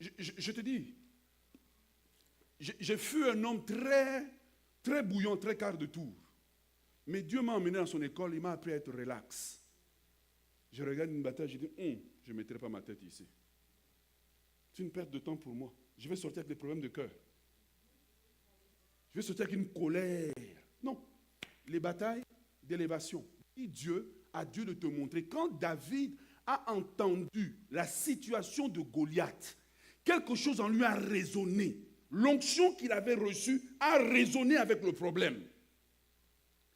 Je te dis, j'ai fui un homme très, très bouillant, très quart de tour. Mais Dieu m'a emmené dans son école, il m'a appris à être relax. Je regarde une bataille, je dis, je ne mettrai pas ma tête ici. C'est une perte de temps pour moi. Je vais sortir avec des problèmes de cœur. Je vais sortir avec une colère. Non. Les batailles d'élévation. Dis Dieu à Dieu de te montrer. Quand David a entendu la situation de Goliath, quelque chose en lui a résonné. L'onction qu'il avait reçue a résonné avec le problème.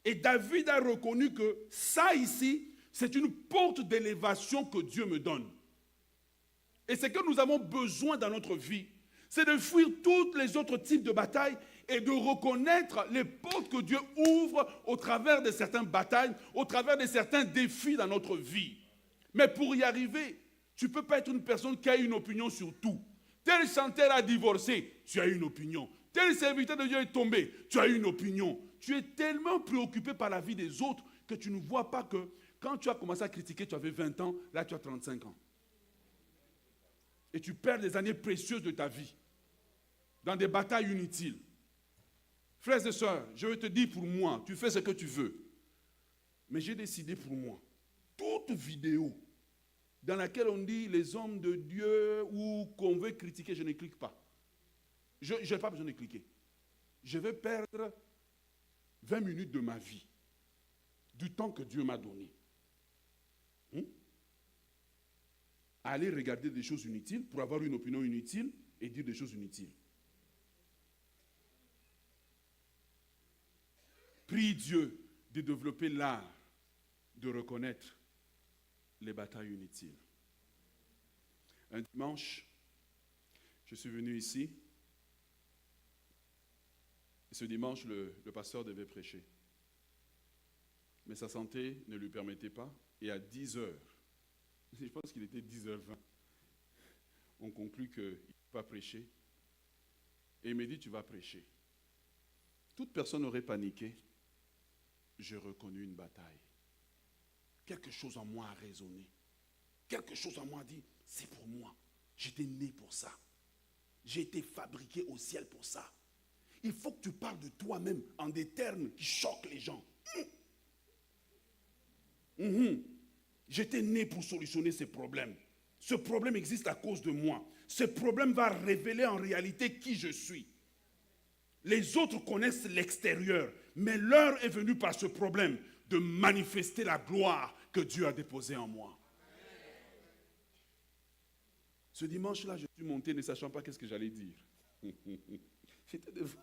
Et David a reconnu que ça ici, c'est une porte d'élévation que Dieu me donne. Et ce que nous avons besoin dans notre vie, c'est de fuir tous les autres types de batailles et de reconnaître les portes que Dieu ouvre au travers de certaines batailles, au travers de certains défis dans notre vie. Mais pour y arriver, tu ne peux pas être une personne qui a une opinion sur tout. Tel chanteur a divorcé, tu as une opinion. Tel serviteur de Dieu est tombé, tu as une opinion. Tu es tellement préoccupé par la vie des autres que tu ne vois pas que quand tu as commencé à critiquer, tu avais 20 ans, là tu as 35 ans. Et tu perds des années précieuses de ta vie dans des batailles inutiles. Frères et sœurs, je veux te dire pour moi, tu fais ce que tu veux. Mais j'ai décidé pour moi, toute vidéo dans laquelle on dit les hommes de Dieu ou qu'on veut critiquer, je ne clique pas. Je n'ai pas besoin de cliquer. Je vais perdre 20 minutes de ma vie, du temps que Dieu m'a donné. Aller regarder des choses inutiles pour avoir une opinion inutile et dire des choses inutiles. Prie Dieu de développer l'art de reconnaître les batailles inutiles. Un dimanche, je suis venu ici. Et ce dimanche, le pasteur devait prêcher. Mais sa santé ne lui permettait pas. Et à 10 heures, je pense qu'il était 10h20, on conclut qu'il ne peut pas prêcher. Et il me dit, tu vas prêcher. Toute personne aurait paniqué. J'ai reconnu une bataille. Quelque chose en moi a résonné. Quelque chose en moi a dit, c'est pour moi. J'étais né pour ça. J'ai été fabriqué au ciel pour ça. Il faut que tu parles de toi-même en des termes qui choquent les gens. J'étais né pour solutionner ces problèmes. Ce problème existe à cause de moi. Ce problème va révéler en réalité qui je suis. Les autres connaissent l'extérieur, mais l'heure est venue par ce problème de manifester la gloire que Dieu a déposée en moi. Ce dimanche-là, je suis monté ne sachant pas qu'est-ce que j'allais dire. J'étais devant.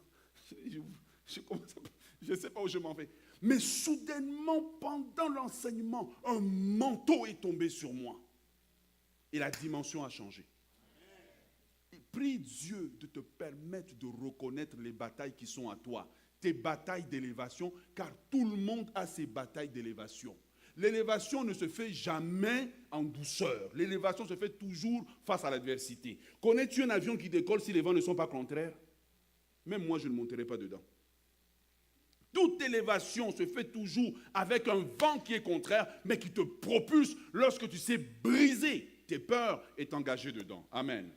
Je ne sais pas où je m'en vais. Mais soudainement, pendant l'enseignement, un manteau est tombé sur moi. Et la dimension a changé. Et prie Dieu de te permettre de reconnaître les batailles qui sont à toi. Tes batailles d'élévation, car tout le monde a ses batailles d'élévation. l'élévation ne se fait jamais en douceur. L'élévation se fait toujours face à l'adversité. Connais-tu un avion qui décolle si les vents ne sont pas contraires? Même moi, je ne monterai pas dedans. Toute élévation se fait toujours avec un vent qui est contraire, mais qui te propulse lorsque tu sais briser tes peurs et t'engager dedans. Amen.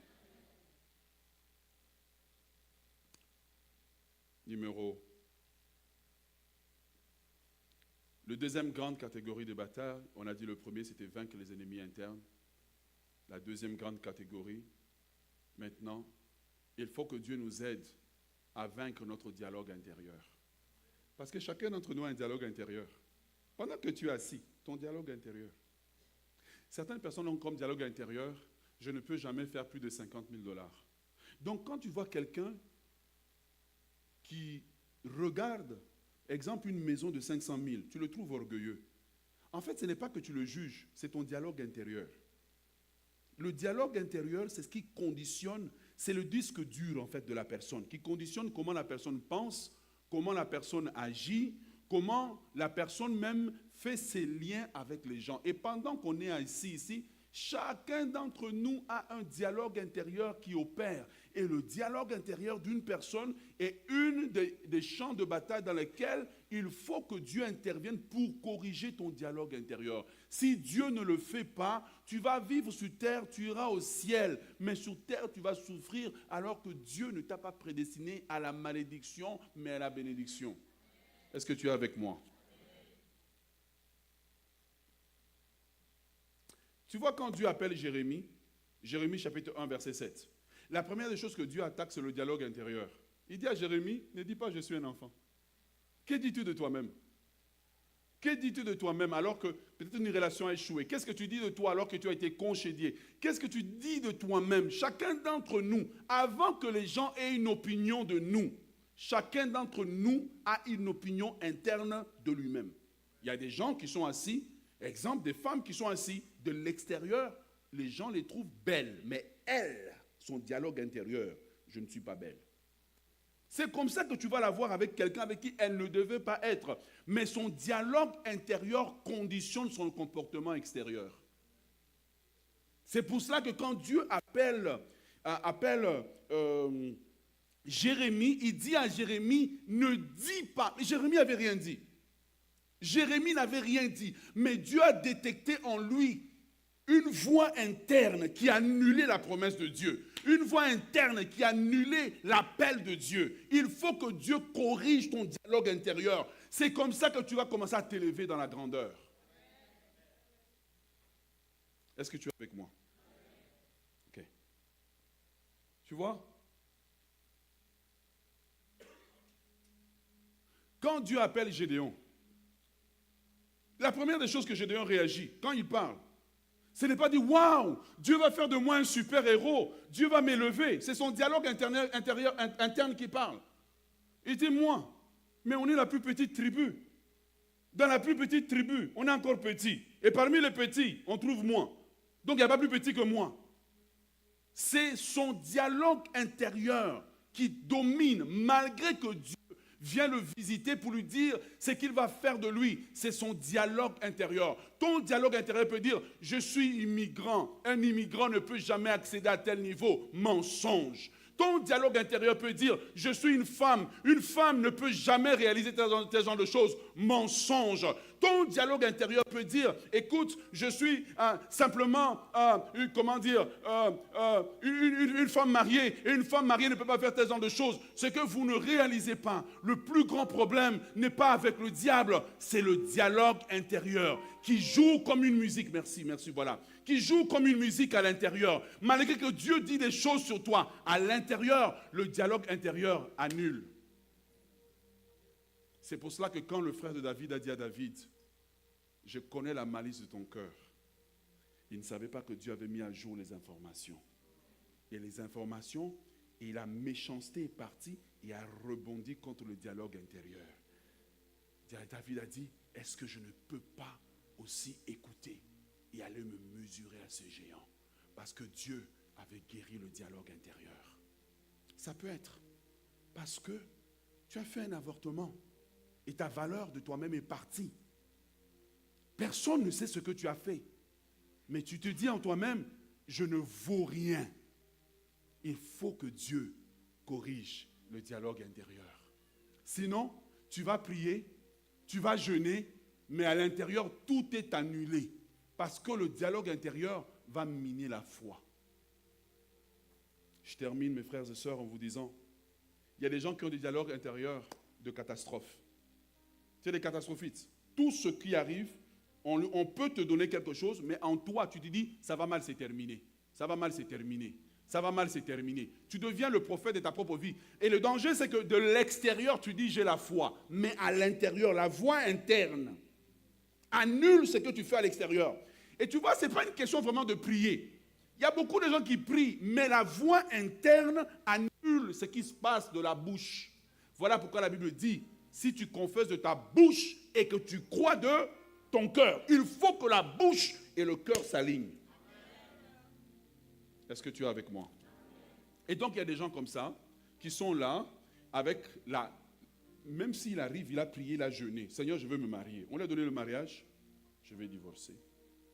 Le deuxième grande catégorie de bataille, on a dit le premier, c'était vaincre les ennemis internes. La deuxième grande catégorie, maintenant, il faut que Dieu nous aide à vaincre notre dialogue intérieur. Parce que chacun d'entre nous a un dialogue intérieur. Pendant que tu es assis, ton dialogue intérieur. Certaines personnes ont comme dialogue intérieur, je ne peux jamais faire plus de 50 000 $. Donc quand tu vois quelqu'un qui regarde, exemple, une maison de 500 000, tu le trouves orgueilleux. En fait, ce n'est pas que tu le juges, c'est ton dialogue intérieur. Le dialogue intérieur, c'est ce qui conditionne, c'est le disque dur en fait de la personne, qui conditionne comment la personne pense, comment la personne agit, comment la personne même fait ses liens avec les gens. Et pendant qu'on est assis ici, chacun d'entre nous a un dialogue intérieur qui opère. Et le dialogue intérieur d'une personne est une des champs de bataille dans lesquels il faut que Dieu intervienne pour corriger ton dialogue intérieur. Si Dieu ne le fait pas, tu vas vivre sur terre, tu iras au ciel. Mais sur terre, tu vas souffrir alors que Dieu ne t'a pas prédestiné à la malédiction, mais à la bénédiction. Est-ce que tu es avec moi? Tu vois quand Dieu appelle Jérémie, Jérémie chapitre 1, verset 7. La première des choses que Dieu attaque, c'est le dialogue intérieur. Il dit à Jérémie, ne dis pas je suis un enfant. Que dis-tu de toi-même? Que dis-tu de toi-même alors que peut-être une relation a échoué? Qu'est-ce que tu dis de toi alors que tu as été congédié? Qu'est-ce que tu dis de toi-même? Chacun d'entre nous, avant que les gens aient une opinion de nous, chacun d'entre nous a une opinion interne de lui-même. Il y a des gens qui sont assis, exemple des femmes qui sont assises de l'extérieur, les gens les trouvent belles, mais elles, son dialogue intérieur, je ne suis pas belle. C'est comme ça que tu vas la voir avec quelqu'un avec qui elle ne devait pas être. Mais son dialogue intérieur conditionne son comportement extérieur. C'est pour cela que quand Dieu appelle Jérémie, il dit à Jérémie, ne dis pas. Jérémie n'avait rien dit. Jérémie n'avait rien dit. Mais Dieu a détecté en lui une voix interne qui annulait la promesse de Dieu. Une voix interne qui annulait l'appel de Dieu. Il faut que Dieu corrige ton dialogue intérieur. C'est comme ça que tu vas commencer à t'élever dans la grandeur. Est-ce que tu es avec moi? Ok. Tu vois? Quand Dieu appelle Gédéon, la première des choses que Gédéon réagit, quand il parle, ce n'est pas dit, waouh, Dieu va faire de moi un super héros, Dieu va m'élever. C'est son dialogue interne qui parle. Il dit, moi, mais on est la plus petite tribu. Dans la plus petite tribu, on est encore petit. Et parmi les petits, on trouve moi. Donc il n'y a pas plus petit que moi. C'est son dialogue intérieur qui domine, malgré que Dieu vient le visiter pour lui dire ce qu'il va faire de lui. C'est son dialogue intérieur. Ton dialogue intérieur peut dire, je suis immigrant. Un immigrant ne peut jamais accéder à tel niveau. Mensonge. Ton dialogue intérieur peut dire, je suis une femme. Une femme ne peut jamais réaliser tel genre de choses. Mensonge. Ton dialogue intérieur peut dire, écoute, je suis simplement, une femme mariée. Et une femme mariée ne peut pas faire tel genre de choses. Ce que vous ne réalisez pas, le plus grand problème n'est pas avec le diable, c'est le dialogue intérieur qui joue comme une musique. Merci, voilà. Qui joue comme une musique à l'intérieur. Malgré que Dieu dit des choses sur toi, à l'intérieur, le dialogue intérieur annule. C'est pour cela que quand le frère de David a dit à David, je connais la malice de ton cœur, il ne savait pas que Dieu avait mis à jour les informations. Et les informations, et la méchanceté est partie et a rebondi contre le dialogue intérieur. David a dit, est-ce que je ne peux pas aussi écouter et aller me mesurer à ce géant? Parce que Dieu avait guéri le dialogue intérieur. Ça peut être parce que tu as fait un avortement et ta valeur de toi-même est partie. Personne ne sait ce que tu as fait. Mais tu te dis en toi-même, je ne vaux rien. Il faut que Dieu corrige le dialogue intérieur. Sinon, tu vas prier, tu vas jeûner, mais à l'intérieur, tout est annulé. Parce que le dialogue intérieur va miner la foi. Je termine, mes frères et sœurs, en vous disant, il y a des gens qui ont des dialogues intérieurs de catastrophe. C'est des catastrophistes. Tout ce qui arrive, on peut te donner quelque chose, mais en toi, tu te dis, ça va mal, c'est terminé. Ça va mal, c'est terminé. Ça va mal, c'est terminé. Tu deviens le prophète de ta propre vie. Et le danger, c'est que de l'extérieur, tu dis, j'ai la foi. Mais à l'intérieur, la voix interne annule ce que tu fais à l'extérieur. Et tu vois, ce n'est pas une question vraiment de prier. Il y a beaucoup de gens qui prient, mais la voix interne annule ce qui se passe de la bouche. Voilà pourquoi la Bible dit, si tu confesses de ta bouche et que tu crois de ton cœur, il faut que la bouche et le cœur s'alignent. Est-ce que tu es avec moi? Et donc, il y a des gens comme ça qui sont là avec la... Même s'il arrive, il a prié, il a jeûné. Seigneur, je veux me marier. On lui a donné le mariage. Je vais divorcer.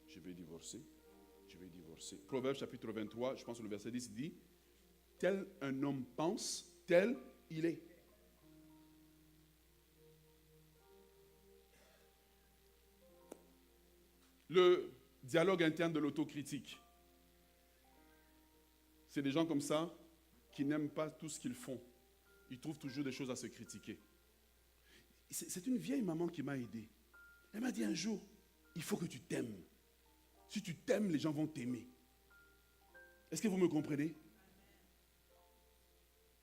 Je vais divorcer. Je vais divorcer. Proverbe chapitre 23, je pense que le verset 10 dit, tel un homme pense, tel il est. Le dialogue interne de l'autocritique. C'est des gens comme ça qui n'aiment pas tout ce qu'ils font. Ils trouvent toujours des choses à se critiquer. C'est une vieille maman qui m'a aidé. Elle m'a dit un jour, il faut que tu t'aimes. Si tu t'aimes, les gens vont t'aimer. Est-ce que vous me comprenez?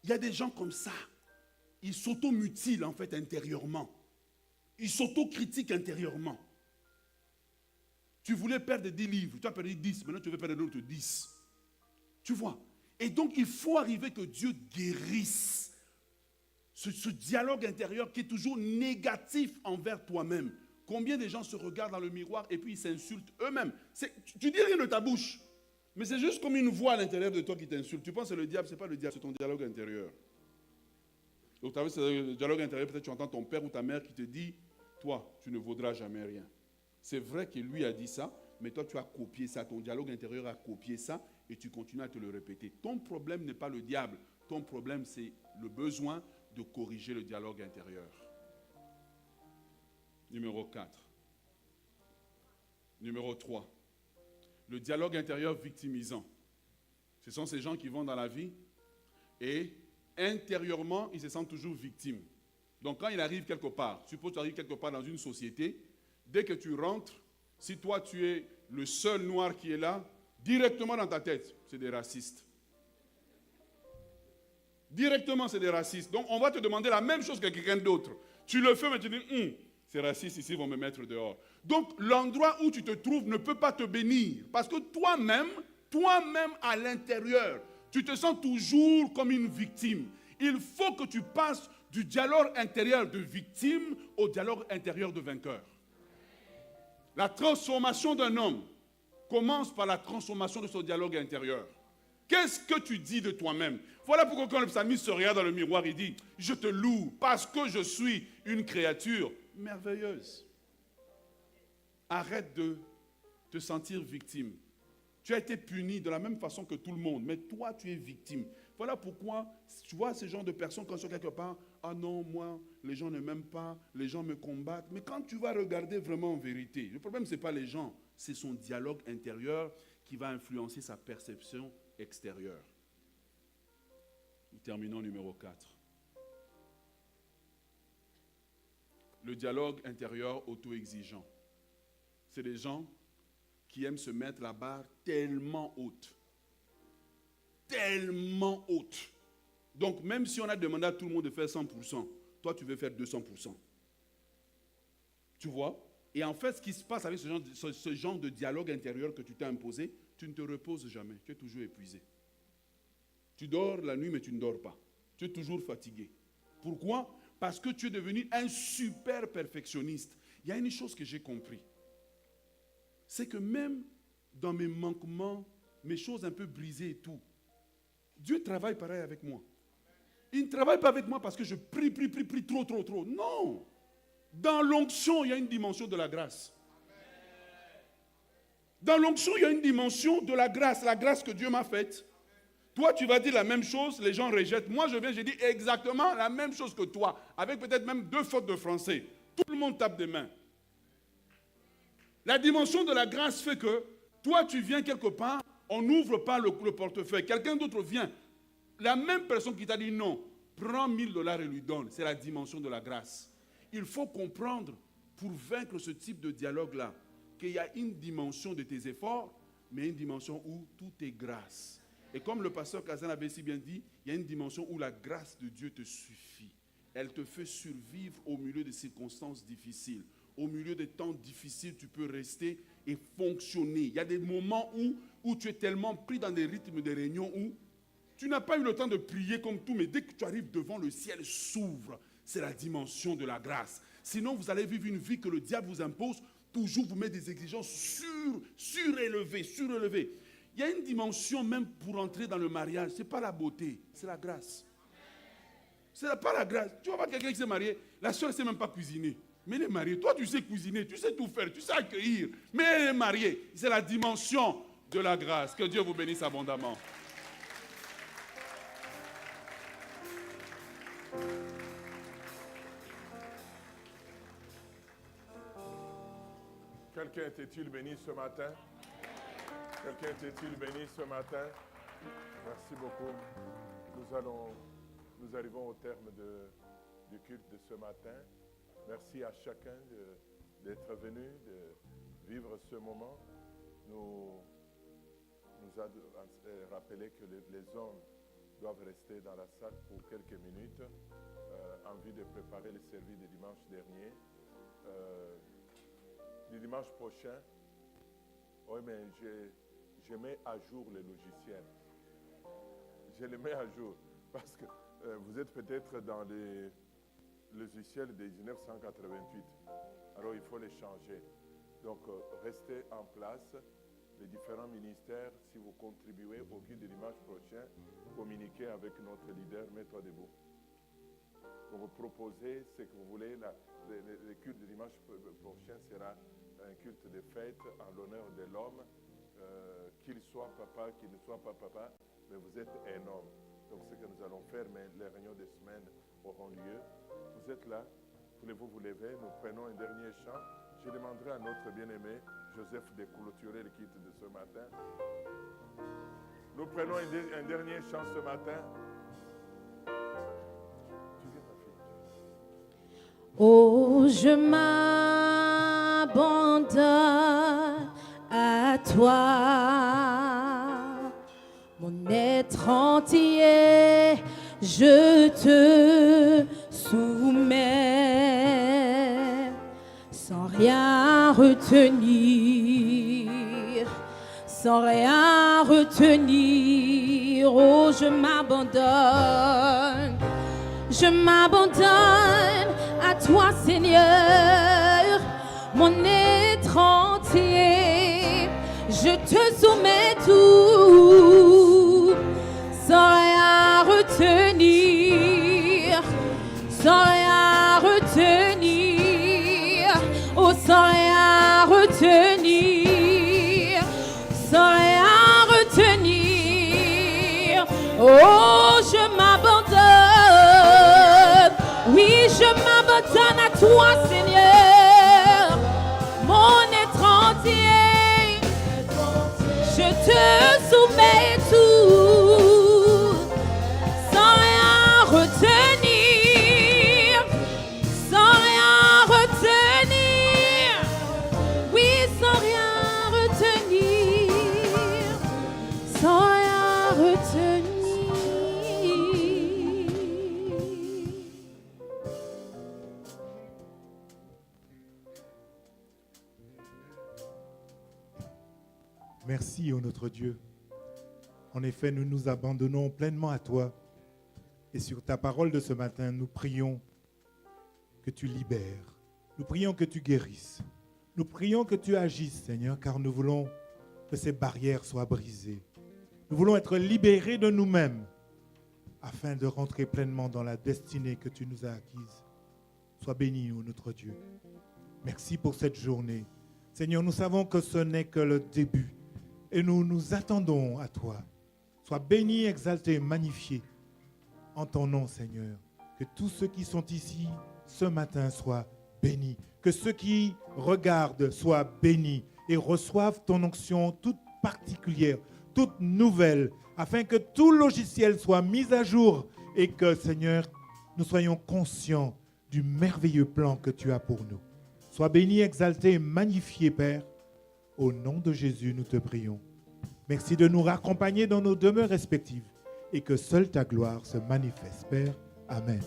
Il y a des gens comme ça. Ils s'automutilent en fait intérieurement. Ils s'autocritiquent intérieurement. Tu voulais perdre 10 livres, tu as perdu 10, maintenant tu veux perdre d'autres 10. Tu vois? Et donc il faut arriver que Dieu guérisse ce dialogue intérieur qui est toujours négatif envers toi-même. Combien de gens se regardent dans le miroir et puis ils s'insultent eux-mêmes? Tu dis rien de ta bouche, mais c'est juste comme une voix à l'intérieur de toi qui t'insulte. Tu penses que c'est le diable, ce n'est pas le diable, c'est ton dialogue intérieur. Donc tu as vu, c'est le dialogue intérieur, peut-être tu entends ton père ou ta mère qui te dit, toi, tu ne vaudras jamais rien. C'est vrai que lui a dit ça, mais toi tu as copié ça, ton dialogue intérieur a copié ça et tu continues à te le répéter. Ton problème n'est pas le diable, ton problème c'est le besoin de corriger le dialogue intérieur. Numéro 4. Numéro 3. Le dialogue intérieur victimisant. Ce sont ces gens qui vont dans la vie et intérieurement, ils se sentent toujours victimes. Donc quand il arrive quelque part, suppose que tu arrives quelque part dans une société, dès que tu rentres, si toi tu es le seul noir qui est là, directement dans ta tête, c'est des racistes. Directement, c'est des racistes. Donc on va te demander la même chose que quelqu'un d'autre. Tu le fais, mais tu dis, ces racistes ici vont me mettre dehors. Donc l'endroit où tu te trouves ne peut pas te bénir. Parce que toi-même à l'intérieur, tu te sens toujours comme une victime. Il faut que tu passes du dialogue intérieur de victime au dialogue intérieur de vainqueur. La transformation d'un homme commence par la transformation de son dialogue intérieur. Qu'est-ce que tu dis de toi-même? Voilà pourquoi quand le psalmiste se regarde dans le miroir, il dit, je te loue parce que je suis une créature merveilleuse. Arrête de te sentir victime. Tu as été puni de la même façon que tout le monde, mais toi, tu es victime. Voilà pourquoi, tu vois, ces gens de personnes, quand ils sont quelque part, ah non, moi, les gens ne m'aiment pas, les gens me combattent. Mais quand tu vas regarder vraiment en vérité, le problème, ce n'est pas les gens, c'est son dialogue intérieur qui va influencer sa perception extérieure. Nous terminons numéro 4. Le dialogue intérieur auto-exigeant. C'est des gens qui aiment se mettre la barre tellement haute. Tellement haute. Donc, même si on a demandé à tout le monde de faire 100%, toi, tu veux faire 200%. Tu vois? Et en fait, ce qui se passe avec ce genre de dialogue intérieur que tu t'es imposé, tu ne te reposes jamais. Tu es toujours épuisé. Tu dors la nuit, mais tu ne dors pas. Tu es toujours fatigué. Pourquoi? Parce que tu es devenu un super perfectionniste. Il y a une chose que j'ai compris. C'est que même dans mes manquements, mes choses un peu brisées et tout, Dieu travaille pareil avec moi. Il ne travaille pas avec moi parce que je prie trop. Non. Dans l'onction, il y a une dimension de la grâce. Dans l'onction, il y a une dimension de la grâce que Dieu m'a faite. Toi, tu vas dire la même chose, les gens rejettent. Moi, je dis exactement la même chose que toi, avec peut-être même 2 fautes de français. Tout le monde tape des mains. La dimension de la grâce fait que toi, tu viens quelque part, on n'ouvre pas le portefeuille. Quelqu'un d'autre vient. La même personne qui t'a dit non, prends $1000 et lui donne. C'est la dimension de la grâce. Il faut comprendre, pour vaincre ce type de dialogue-là, qu'il y a une dimension de tes efforts, mais une dimension où tout est grâce. Et comme le pasteur Kazan avait si bien dit, il y a une dimension où la grâce de Dieu te suffit. Elle te fait survivre au milieu de circonstances difficiles. Au milieu des temps difficiles, tu peux rester et fonctionner. Il y a des moments où tu es tellement pris dans des rythmes de réunion où tu n'as pas eu le temps de prier comme tout, mais dès que tu arrives devant, le ciel s'ouvre. C'est la dimension de la grâce. Sinon, vous allez vivre une vie que le diable vous impose, toujours vous met des exigences surélevées. Il y a une dimension même pour entrer dans le mariage. Ce n'est pas la beauté, c'est la grâce. Ce n'est pas la grâce. Tu vois pas quelqu'un qui s'est marié, la soeur ne sait même pas cuisiner. Mais elle est mariée. Toi, tu sais cuisiner, tu sais tout faire, tu sais accueillir. Mais elle est mariée. C'est la dimension de la grâce. Que Dieu vous bénisse abondamment. Quelqu'un était-il béni ce matin? Quelqu'un était-il béni ce matin? Merci beaucoup. Nous arrivons au terme du culte de ce matin. Merci à chacun d'être venu, de vivre ce moment. Nous a rappelé que les hommes doivent rester dans la salle pour quelques minutes en vue de préparer le service de dimanche dernier. Le dimanche prochain, oui, mais je mets à jour les logiciels. Je les mets à jour parce que vous êtes peut-être dans les logiciels de 1988. Alors, il faut les changer. Donc, restez en place. Les différents ministères, si vous contribuez au culte de dimanche prochain, communiquez avec notre leader, mets-toi debout. Pour vous proposer ce que vous voulez. Le culte de dimanche prochain sera un culte de fête en l'honneur de l'homme, qu'il soit papa, qu'il ne soit pas papa, mais vous êtes un homme. Donc ce que nous allons faire, mais les réunions de semaine auront lieu. Vous êtes là, voulez-vous vous lever? Nous prenons un dernier chant. Je demanderai à notre bien-aimé Joseph de clôturer le culte de ce matin. Nous prenons un dernier chant ce matin. Tu viens, ma fille. Oh, je m'abandonne à toi, mon être entier, je te soumets, sans rien retenir, sans rien retenir. Oh, je m'abandonne à toi, Seigneur, mon être entier, je te soumets tout, sans rien retenir, sans rien retenir, oh, sans rien retenir, sans rien retenir, oh, je m'abandonne, oui, je m'abandonne à toi, Seigneur, mon être entier, je te soumets tout, sans rien retenir, sans rien retenir, oui, sans rien retenir, sans rien retenir. Merci, ô notre Dieu. En effet, nous nous abandonnons pleinement à toi. Et sur ta parole de ce matin, nous prions que tu libères. Nous prions que tu guérisses. Nous prions que tu agisses, Seigneur, car nous voulons que ces barrières soient brisées. Nous voulons être libérés de nous-mêmes afin de rentrer pleinement dans la destinée que tu nous as acquise. Sois béni, ô notre Dieu. Merci pour cette journée. Seigneur, nous savons que ce n'est que le début et nous nous attendons à toi. Sois béni, exalté, magnifié en ton nom, Seigneur. Que tous ceux qui sont ici ce matin soient bénis. Que ceux qui regardent soient bénis et reçoivent ton onction toute particulière, toute nouvelle, afin que tout logiciel soit mis à jour et que, Seigneur, nous soyons conscients du merveilleux plan que tu as pour nous. Sois béni, exalté et magnifié, Père. Au nom de Jésus, nous te prions. Merci de nous raccompagner dans nos demeures respectives et que seule ta gloire se manifeste, Père. Amen.